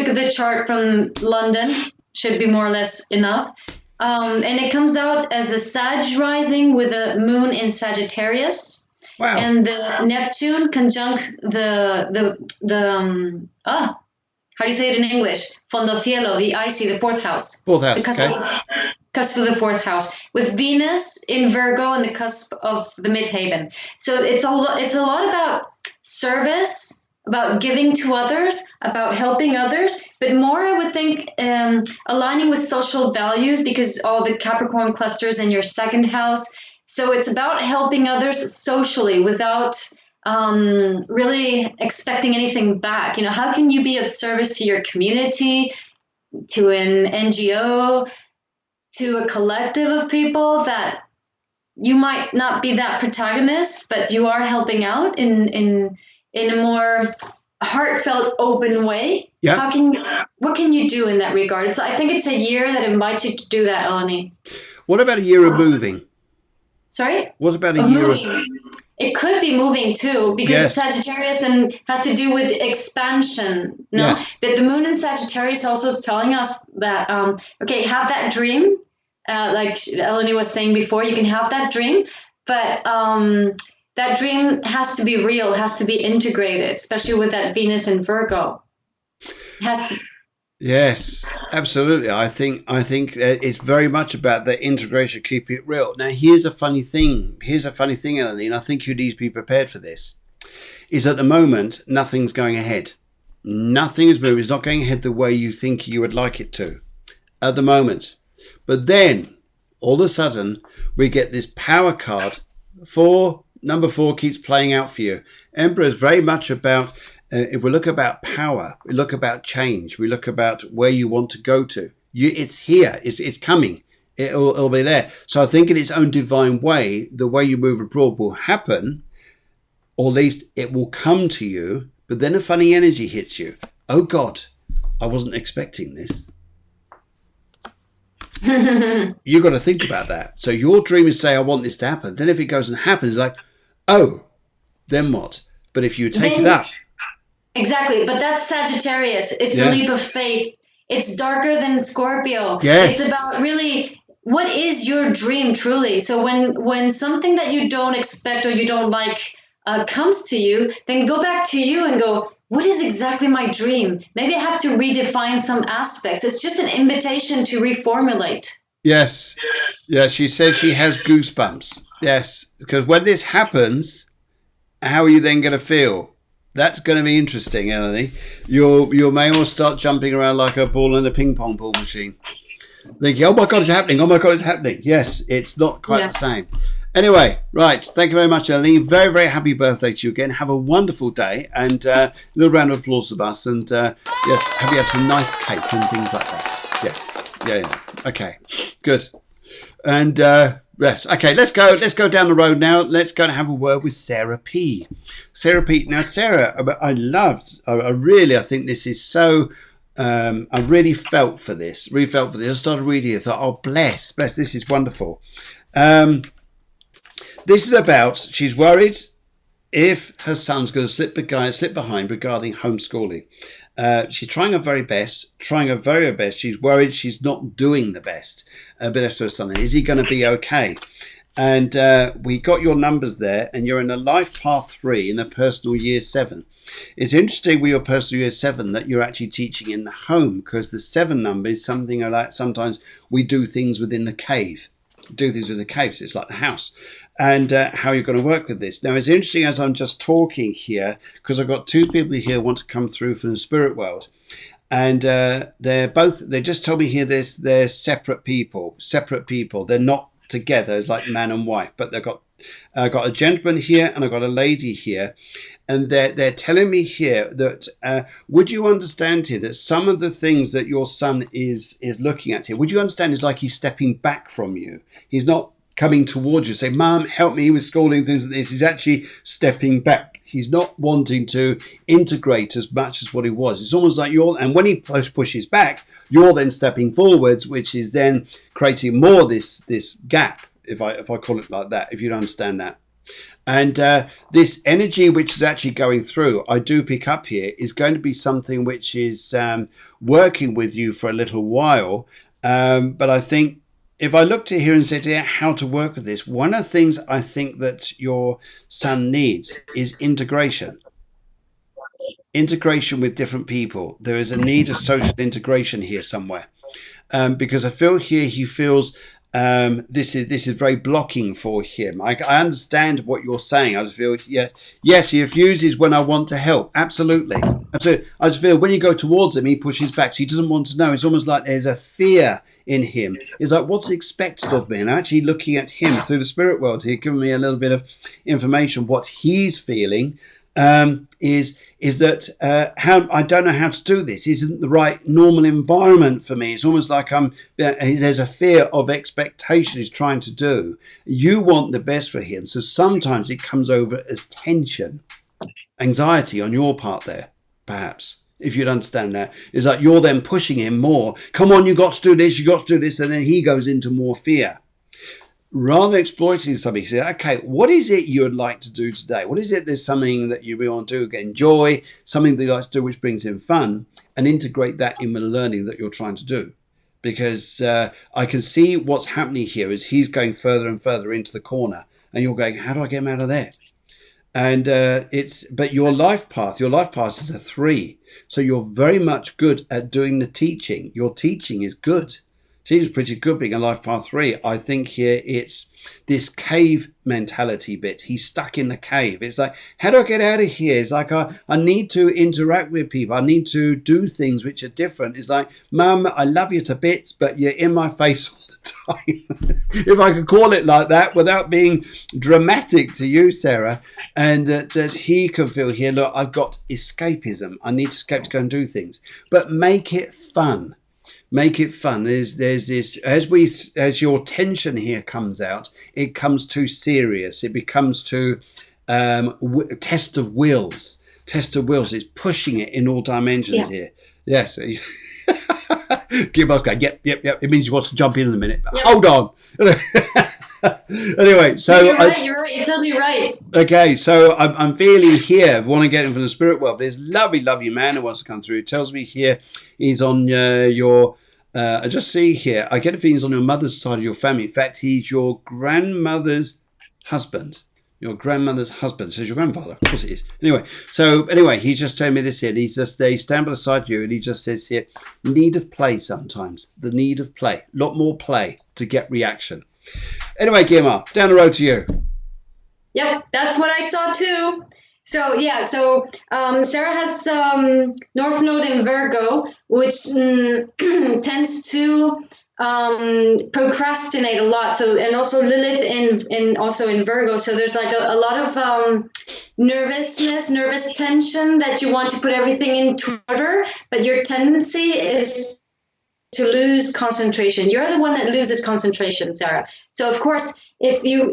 the chart from London, should be more or less enough. And it comes out as a Sag rising with a moon in Sagittarius. Wow. And the Neptune conjunct how do you say it in English? Fondo cielo, the icy, the 4th house. 4th house, cusp of the 4th house, with Venus in Virgo on the cusp of the midheaven. So it's a lot about service, about giving to others, about helping others, but more I would think aligning with social values, because all the Capricorn clusters in your 2nd house. So it's about helping others socially without really expecting anything back. How can you be of service to your community, to an NGO, to a collective of people that you might not be that protagonist, but you are helping out in a more heartfelt, open way? Yeah. What can you do in that regard? So I think it's a year that invites you to do that, Eleni. What about a year of moving? Sorry? What about a year moving? It could be moving too, because Yes. Sagittarius has to do with expansion. No, Yes. but the moon in Sagittarius also is telling us that have that dream, like Eleni was saying before. You can have that dream, but that dream has to be real, has to be integrated, especially with that Venus in Virgo. Yes, absolutely. I think it's very much about the integration, keeping it real. Now, here's a funny thing, Eleni, and I think you need to be prepared for this, is at the moment, nothing's going ahead. Nothing is moving. It's not going ahead the way you think you would like it to at the moment. But then, all of a sudden, we get this power card. Number 4 keeps playing out for you. Emperor is very much about... if we look about power, we look about change, we look about where you want to go to. It's here, it's coming. It'll be there. So I think in its own divine way, the way you move abroad will happen, or at least it will come to you, but then a funny energy hits you. Oh God, I wasn't expecting this. You got to think about that. So your dream is say, I want this to happen. Then if it goes and happens, like, oh, then what? But if you take it up. Exactly. But that's Sagittarius. It's the leap of faith. It's darker than Scorpio. Yes. It's about really, what is your dream truly? So when something that you don't expect or you don't like comes to you, then go back to you and go, what is exactly my dream? Maybe I have to redefine some aspects. It's just an invitation to reformulate. Yes. Yeah, she says she has goosebumps. Yes. Because when this happens, how are you then going to feel? That's going to be interesting, Eleni. You may all start jumping around like a ball in a ping pong ball machine. Thinking, oh my God, it's happening. Oh my God, it's happening. Yes, it's not quite the same. Anyway, right. Thank you very much, Eleni. Very, very happy birthday to you again. Have a wonderful day, and a little round of applause of us. And yes, have you have some nice cake and things like that. Yes. Yeah. Okay. Good. And yes. Okay. Let's go down the road now. Let's go and have a word with Sarah P. Sarah P. Now, Sarah, I think this is so. I really felt for this. I started reading it. I thought, oh, bless. This is wonderful. This is about, she's worried if her son's going to slip behind regarding homeschooling. She's trying her very best. She's worried she's not doing the best. But after her son, is he going to be okay? And we got your numbers there, and you're in a life path 3 in a personal year 7. It's interesting with your personal year 7 that you're actually teaching in the home, because the 7 number is something like sometimes we do things within the cave. So it's like the house. And how you're going to work with this. Now, it's interesting as I'm just talking here, because I've got 2 people here who want to come through from the spirit world. And they just told me here they're separate people. They're not together as like man and wife, but they've got a gentleman here and I've got a lady here. And they're telling me here that would you understand here that some of the things that your son is looking at here, would you understand is like he's stepping back from you. He's not coming towards you, say, Mum, help me with schooling, things like this. He's actually stepping back. He's not wanting to integrate as much as what he was. It's almost like and when he pushes back, you're then stepping forwards, which is then creating more this gap, if I call it like that, if you don't understand that. And this energy which is actually going through, I do pick up here, is going to be something which is working with you for a little while. But I think if I looked at here and said here how to work with this, one of the things I think that your son needs is integration. Integration with different people. There is a need of social integration here somewhere. Because I feel here he feels this is very blocking for him. I understand what you're saying. I just feel, yes, he refuses when I want to help. Absolutely. I just feel when you go towards him, he pushes back. So he doesn't want to know. It's almost like there's a fear in him. It's like, what's expected of me? And actually looking at him through the spirit world here, giving me a little bit of information. What he's feeling is that how I don't know how to do this. Isn't the right normal environment for me. It's almost like there's a fear of expectation he's trying to do. You want the best for him. So sometimes it comes over as tension, anxiety on your part there, perhaps. If you'd understand that, is like you're then pushing him more. Come on, you got to do this, and then he goes into more fear. Rather than exploiting something, you say, okay, what is it you would like to do today? What is it? There's something that you really want to do, enjoy, something that you like to do which brings him fun, and integrate that in with the learning that you're trying to do. Because I can see what's happening here is he's going further and further into the corner, and you're going, how do I get him out of there? And but your life path is a 3. So you're very much good at doing the teaching. Your teaching is good. Teaching is pretty good being a life path 3. I think here it's this cave mentality bit. He's stuck in the cave. It's like, how do I get out of here? It's like, I need to interact with people. I need to do things which are different. It's like, Mum, I love you to bits, but you're in my face all the time. If I could call it like that without being dramatic to you, Sarah, and that he can feel here, look, I've got escapism. I need to escape to go and do things. But make it fun. Make it fun. There's this as your tension here comes out, it comes too serious. It becomes too test of wills. Test of wills. It's pushing it in all dimensions here. Yes. Guiomar's going, yep. It means he wants to jump in a minute. Yep. Hold on. Anyway, so you're right. You're totally right. Okay, so I'm feeling here. I want to get him from the spirit world. There's lovely man who wants to come through. It tells me here he's on your. I just see here. I get a feeling he's on your mother's side of your family. In fact, he's your grandmother's husband. Your grandmother's husband. So it's your grandfather. Of course it is. Anyway, he's just telling me this here. He's just there. He's standing beside you, and he just says here, need of play sometimes. The need of play. A lot more play to get reaction. Anyway, Guiomar, down the road to you. Yep, that's what I saw too. So Sarah has North Node in Virgo, which tends to procrastinate a lot. So, and also Lilith in Virgo. So there's like a lot of nervous tension that you want to put everything into order, but your tendency is to lose concentration. You're the one that loses concentration, Sarah. So of course, if you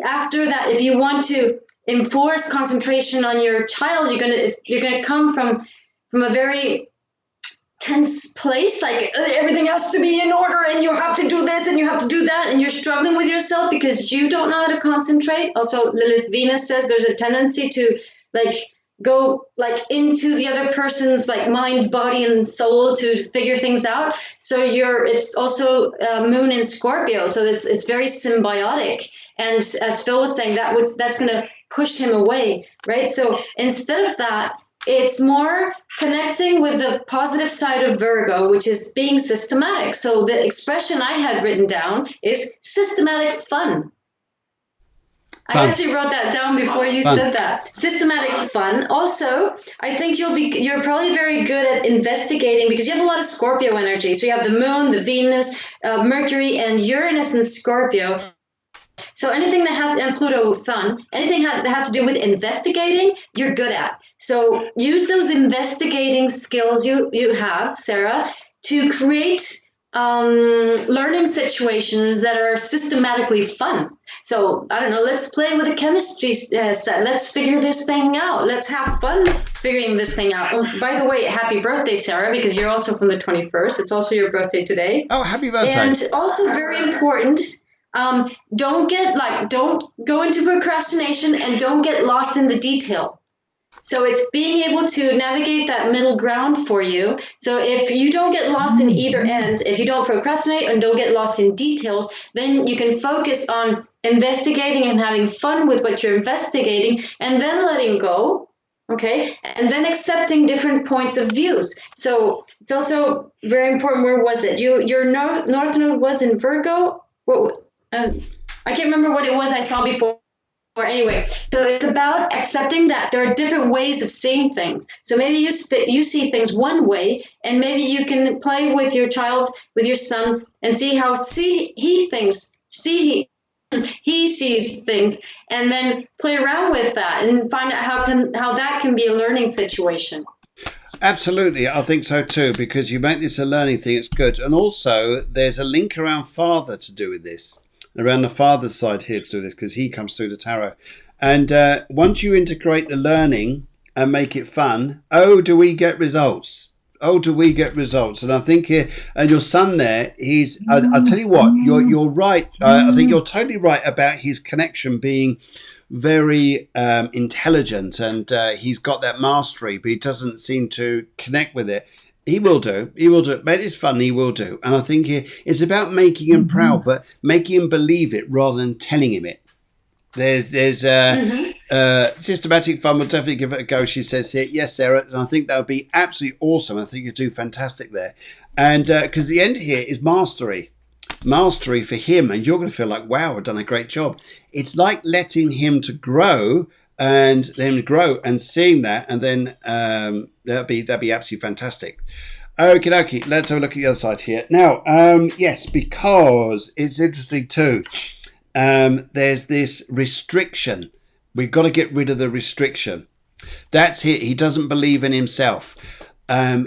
want to enforce concentration on your child, you're gonna come from a very tense place, like everything has to be in order and you have to do this and you have to do that, and you're struggling with yourself because you don't know how to concentrate. Also, Lilith Venus says there's a tendency to go into the other person's mind, body, and soul to figure things out. So it's also Moon in Scorpio, so it's very symbiotic. And as Phil was saying, that's going to push him away, right? So instead of that, it's more connecting with the positive side of Virgo, which is being systematic. So the expression I had written down is systematic fun. I actually wrote that down before you said that. Systematic fun. Also, I think you're probably very good at investigating because you have a lot of Scorpio energy. So you have the Moon, the Venus, Mercury, and Uranus in Scorpio. So anything that has, and Pluto, Sun, anything that has to do with investigating, you're good at. So use those investigating skills you have, Sarah, to create learning situations that are systematically fun. So I don't know, let's play with a chemistry set. Let's figure this thing out. Let's have fun figuring this thing out. Oh, by the way, happy birthday, Sarah, because you're also from the 21st. It's also your birthday today. Oh, happy birthday. And also very important, don't go into procrastination and don't get lost in the detail. So it's being able to navigate that middle ground for you. So if you don't get lost in either end, if you don't procrastinate and don't get lost in details, then you can focus on investigating and having fun with what you're investigating, and then letting go, okay? And then accepting different points of views. So it's also very important. Where was it? Your North Node was in Virgo? I can't remember what it was I saw before. Or anyway, so it's about accepting that there are different ways of seeing things. So maybe you see things one way, and maybe you can play with your child, with your son, and see how he sees things, and then play around with that and find out how that can be a learning situation. Absolutely, I think so too, because you make this a learning thing. It's good, and also there's a link around father to do with this. Around the father's side here to do this, because he comes through the tarot. And once you integrate the learning and make it fun, do we get results? And I think here, and your son there, I'll tell you what, you're right. I think you're totally right about his connection being very intelligent, and he's got that mastery, but he doesn't seem to connect with it. He will do. But it's fun. He will do. And I think it's about making him proud, but making him believe it rather than telling him it. There's systematic fun. We'll definitely give it a go. She says here, yes, Sarah. And I think that would be absolutely awesome. I think you do fantastic there. And because the end here is mastery for him. And you're going to feel like, wow, I've done a great job. It's like letting him to grow and seeing that, and then that'd be absolutely fantastic. Okie dokie, let's have a look at the other side here now. Yes, because it's interesting too. There's this restriction. We've got to get rid of the restriction. That's it. He doesn't believe in himself.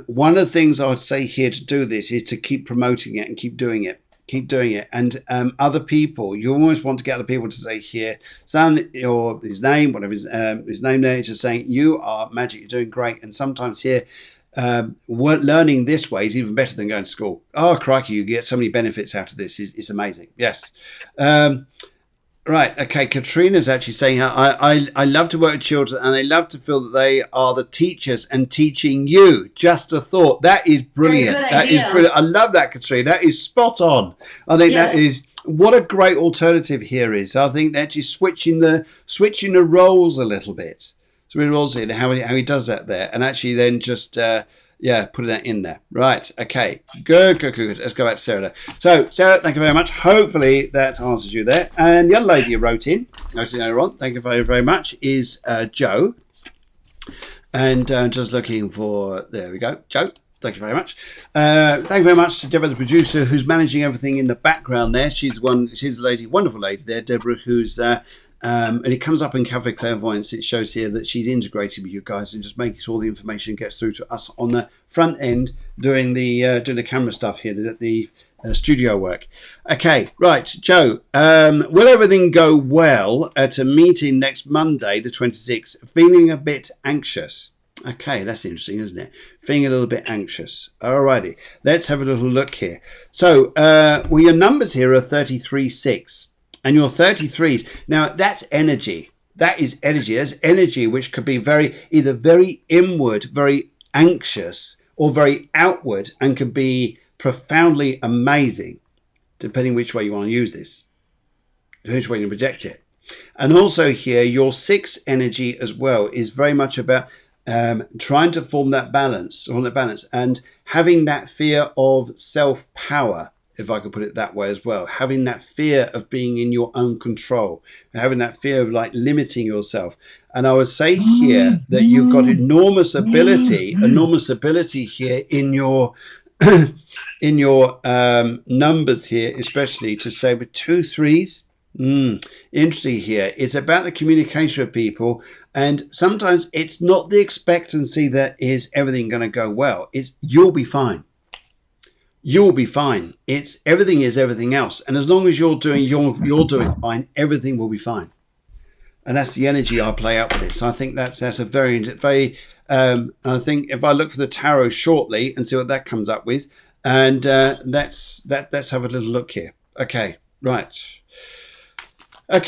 One of the things I would say here to do this is to keep promoting it and keep doing it. Keep doing it. And other people, you always want to get other people to say here, son, or his name, whatever his name there, is just saying, you are magic, you're doing great. And sometimes here, learning this way is even better than going to school. Oh, crikey, you get so many benefits out of this. It's amazing. Yes. Right. Okay. Katrina's actually saying, I love to work with children and they love to feel that they are the teachers and teaching you. Just a thought. That is brilliant. That is brilliant. I love that, Katrina. That is spot on. I think that is what a great alternative here is. I think actually switching the roles a little bit. So we roles in how he does that there, and actually then just putting that in there. Right. Okay. Good. Let's go back to Sarah. So, Sarah, thank you very much. Hopefully that answers you there. And the other lady you wrote in, noticing earlier on, thank you very, very much, is Joe. And just looking for, there we go, Joe. Thank you very much. Thank you very much to Deborah, the producer, who's managing everything in the background there. She's the lady, wonderful lady there, Deborah, who's and it comes up in Cafe Clairvoyance. It shows here that she's integrated with you guys and just making sure all the information gets through to us on the front end, doing the camera stuff here, the studio work. Okay, right, Joe. Will everything go well at a meeting next Monday, the 26th? Feeling a bit anxious. Okay, that's interesting, isn't it? Feeling a little bit anxious. Alrighty, let's have a little look here. So, your numbers here are 33-6. And your 33s, now that's energy. That is energy. That's energy which could be either very inward, very anxious, or very outward, and could be profoundly amazing, depending which way you want to use this, which way you project it. And also here, your 6 energy as well is very much about trying to form that balance, and having that fear of self-power, if I could put it that way as well, having that fear of being in your own control, having that fear of like limiting yourself. And I would say here that you've got enormous ability here in your in your numbers here, especially to say with 2 3s. Interesting here. It's about the communication of people, and sometimes it's not the expectancy that is everything going to go well. It's you'll be fine. You'll be fine. It's everything is everything else, and as long as you're doing fine, everything will be fine. And that's the energy I play out with this. I think that's a very very. I think if I look for the tarot shortly and see what that comes up with, and let's have a little look here. Okay, right. And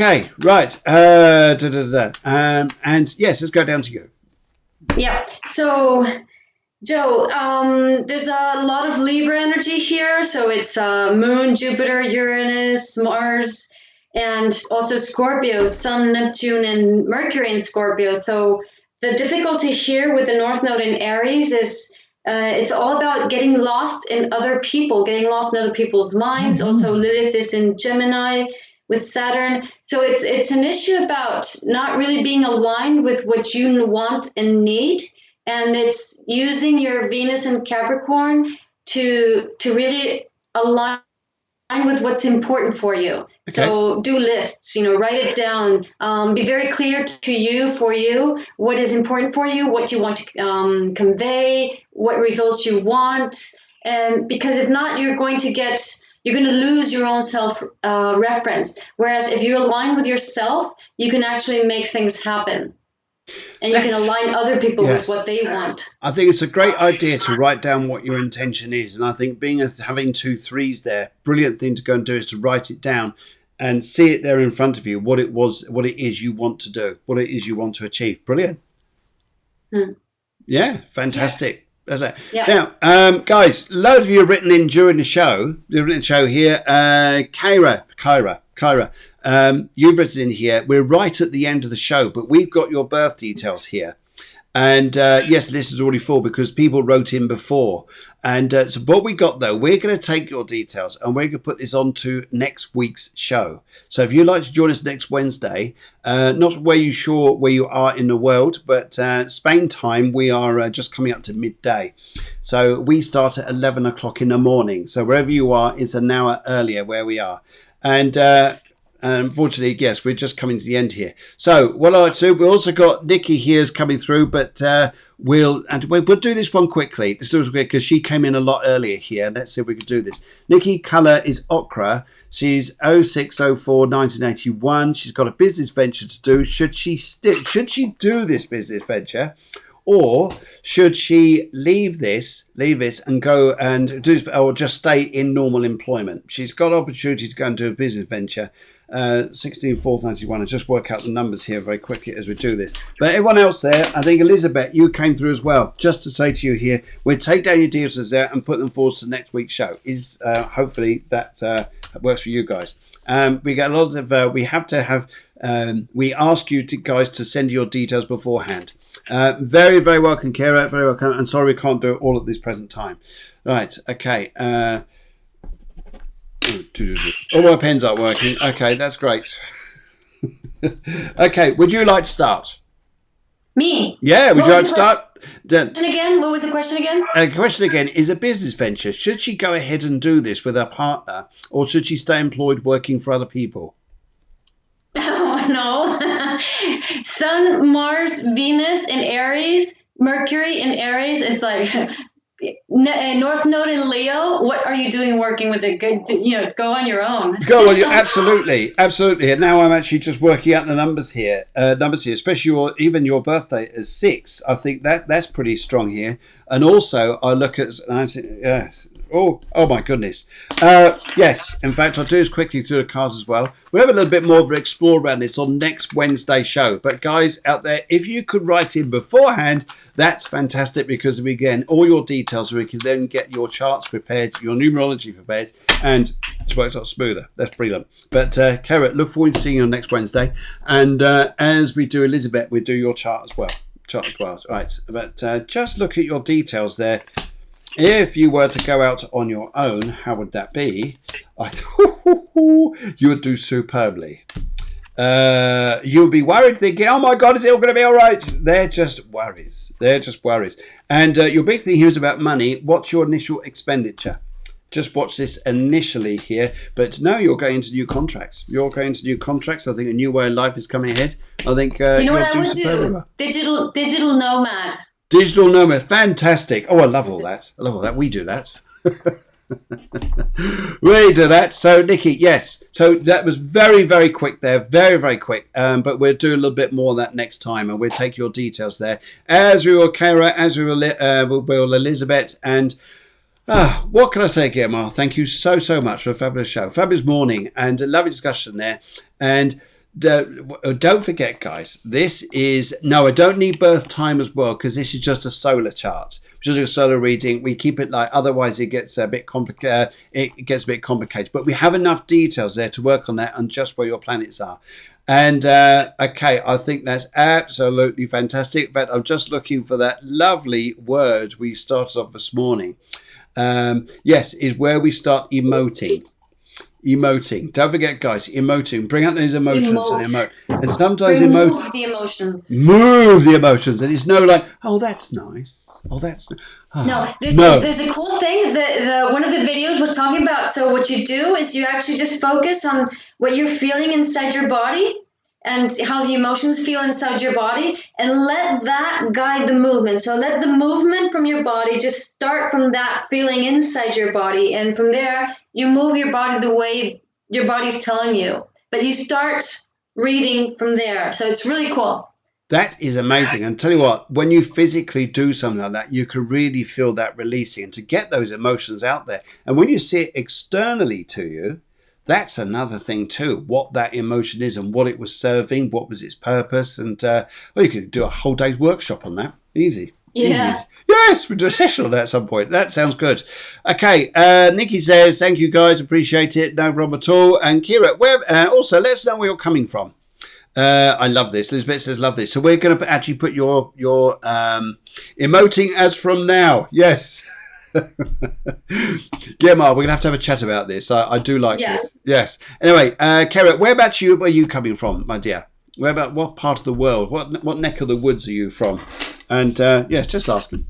yes, let's go down to you. Yeah. So, Joe, there's a lot of Libra energy here. So it's Moon, Jupiter, Uranus, Mars, and also Scorpio, Sun, Neptune, and Mercury in Scorpio. So the difficulty here with the North Node in Aries is it's all about getting lost in other people, getting lost in other people's minds. Also, Lilith is in Gemini with Saturn. So it's an issue about not really being aligned with what you want and need. And it's using your Venus and Capricorn to really align with what's important for you. Okay. So do lists, write it down. Be very clear for you, what is important for you, what you want to convey, what results you want. And because if not, you're going to lose your own self reference. Whereas if you align with yourself, you can actually make things happen. And you can align other people with what they want. I think it's a great idea to write down what your intention is. And I think having 2 3s there, brilliant thing to go and do is to write it down and see it there in front of you, what it is you want to do, what it is you want to achieve. Brilliant. Yeah, fantastic. That's it. Yeah. Now, guys, a load of you have written in during the show. You've written the show here. Kyra, you've written in here. We're right at the end of the show, but we've got your birth details here. And yes, this is already full because people wrote in before. And so what we got, though, we're going to take your details and we're going to put this on to next week's show. So if you'd like to join us next Wednesday, not where you are in the world, but Spain time, we are just coming up to midday. So we start at 11 o'clock in the morning. So wherever you are, it's an hour earlier where we are. And Unfortunately, yes, we're just coming to the end here. So what I like to do, we also got Nikki here's coming through, but we'll do this one quickly. This was quick because she came in a lot earlier here. Let's see if we can do this. Nikki colour is ochre. She's 0604 1981. She's got a business venture to do. Should she do this business venture? Or should she leave this and go and do, or just stay in normal employment? She's got opportunity to go and do a business venture. 16/4/91. I'll just work out the numbers here very quickly as we do this. But everyone else there, I think Elizabeth, you came through as well. Just to say to you here, we'll take down your details there and put them forward to next week's show. Is hopefully that works for you guys. We get a lot of. We have to have. We ask you guys to send your details beforehand. Very, very welcome, Kira. Very welcome. And sorry we can't do it all at this present time. Right. Okay. All my pens aren't working. Okay, that's great. Okay, would you like to start? Me? Yeah, would you like to start? Again? What was the question again? The question again is a business venture. Should she go ahead and do this with her partner, or should she stay employed working for other people? Oh, no. Sun, Mars, Venus in Aries, Mercury in Aries. It's like North Node in Leo. What are you doing working with it? Good, go on your own. Go on, absolutely. And now I'm actually just working out the numbers here. Especially even your birthday is 6. I think that's pretty strong here. And also, I look at yes. Oh my goodness. Yes, in fact, I'll do this quickly through the cards as well. We'll have a little bit more of an explore around this on next Wednesday show. But guys out there, if you could write in beforehand, that's fantastic, because again, all your details, we can then get your charts prepared, your numerology prepared, and it works out smoother. That's brilliant. But Kara, look forward to seeing you on next Wednesday. And as we do Elizabeth, we do your chart as well. Right, but just look at your details there. If you were to go out on your own, how would that be? You would do superbly. You'll be worried, thinking, oh my God, is it all going to be all right? They're just worries. And your big thing here is about money. What's your initial expenditure? Just watch this initially here. But no, you're going into new contracts. I think a new way of life is coming ahead. I think you know what I would do? Digital nomad. Digital nomad, fantastic. Oh, I love all that. We do that. We do that. So, Nikki, yes. So that was very, very quick there. Very, very quick. But we'll do a little bit more of that next time, and we'll take your details there. As we will Kara, as we will Elizabeth. And what can I say, Guiomar? Thank you so much for a fabulous show. Fabulous morning and a lovely discussion there. And don't forget, guys, this is I don't need birth time as well, because this is just a solar chart, which is a solar reading. We keep it light, otherwise it gets a bit complicated. But we have enough details there to work on that and just where your planets are. And okay, I think that's absolutely fantastic. In fact, I'm just looking for that lovely word we started off this morning. Yes, is where we start emoting. Don't forget, guys, emoting. Bring out those emotions and emote. And sometimes move the emotions. And it's no like, oh, that's nice. Oh, that's no. There's a cool thing that one of the videos was talking about. So what you do is you actually just focus on what you're feeling inside your body and how the emotions feel inside your body, and let that guide the movement. So let the movement from your body just start from that feeling inside your body, and from there you move your body the way your body's telling you. But you start reading from there. So it's really cool. That is amazing. And tell you what, when you physically do something like that, you can really feel that releasing, and to get those emotions out there. And when you see it externally to you, that's another thing too, what that emotion is and what it was serving, what was its purpose. And you could do a whole day's workshop on that. Easy. Yeah. Yes, we'll do a session on that at some point. That sounds good. Okay, Nikki says, thank you guys, appreciate it. No problem at all. And Kira, also let us know where you're coming from. I love this. Elizabeth says, love this. So we're going to actually put your emoting as from now. Yes. Guiomar, we're going to have a chat about this. I do like this. Yes. Anyway, Kara, whereabouts are you coming from, my dear? What part of the world? What neck of the woods are you from? And just asking.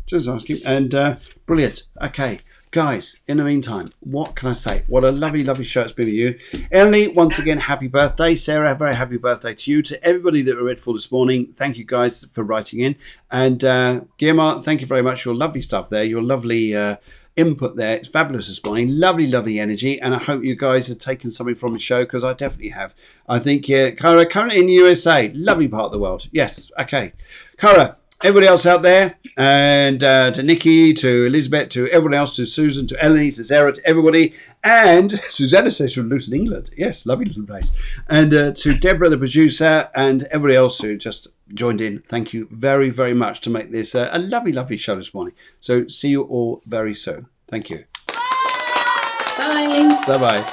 And brilliant. Okay. guys, in the meantime, what can I say? What a lovely, lovely show it's been with you. Emily, once again, happy birthday. Sarah, very happy birthday to you. To everybody that were read for this morning, thank you guys for writing in. And Guiomar, thank you very much. Your lovely stuff there. Your lovely input there. It's fabulous this morning. Lovely, lovely energy. And I hope you guys have taken something from the show, because I definitely have. I think, Cara, currently in the USA, lovely part of the world. Yes, okay. Cara, everybody else out there, and to Nikki, to Elizabeth, to everyone else, to Susan, to Ellie, to Sarah, to everybody, and Susanna says from Luton, England. Yes, lovely little place. And to Deborah, the producer, and everybody else who just joined in. Thank you very, very much to make this a lovely, lovely show this morning. So see you all very soon. Thank you. Bye. Bye-bye.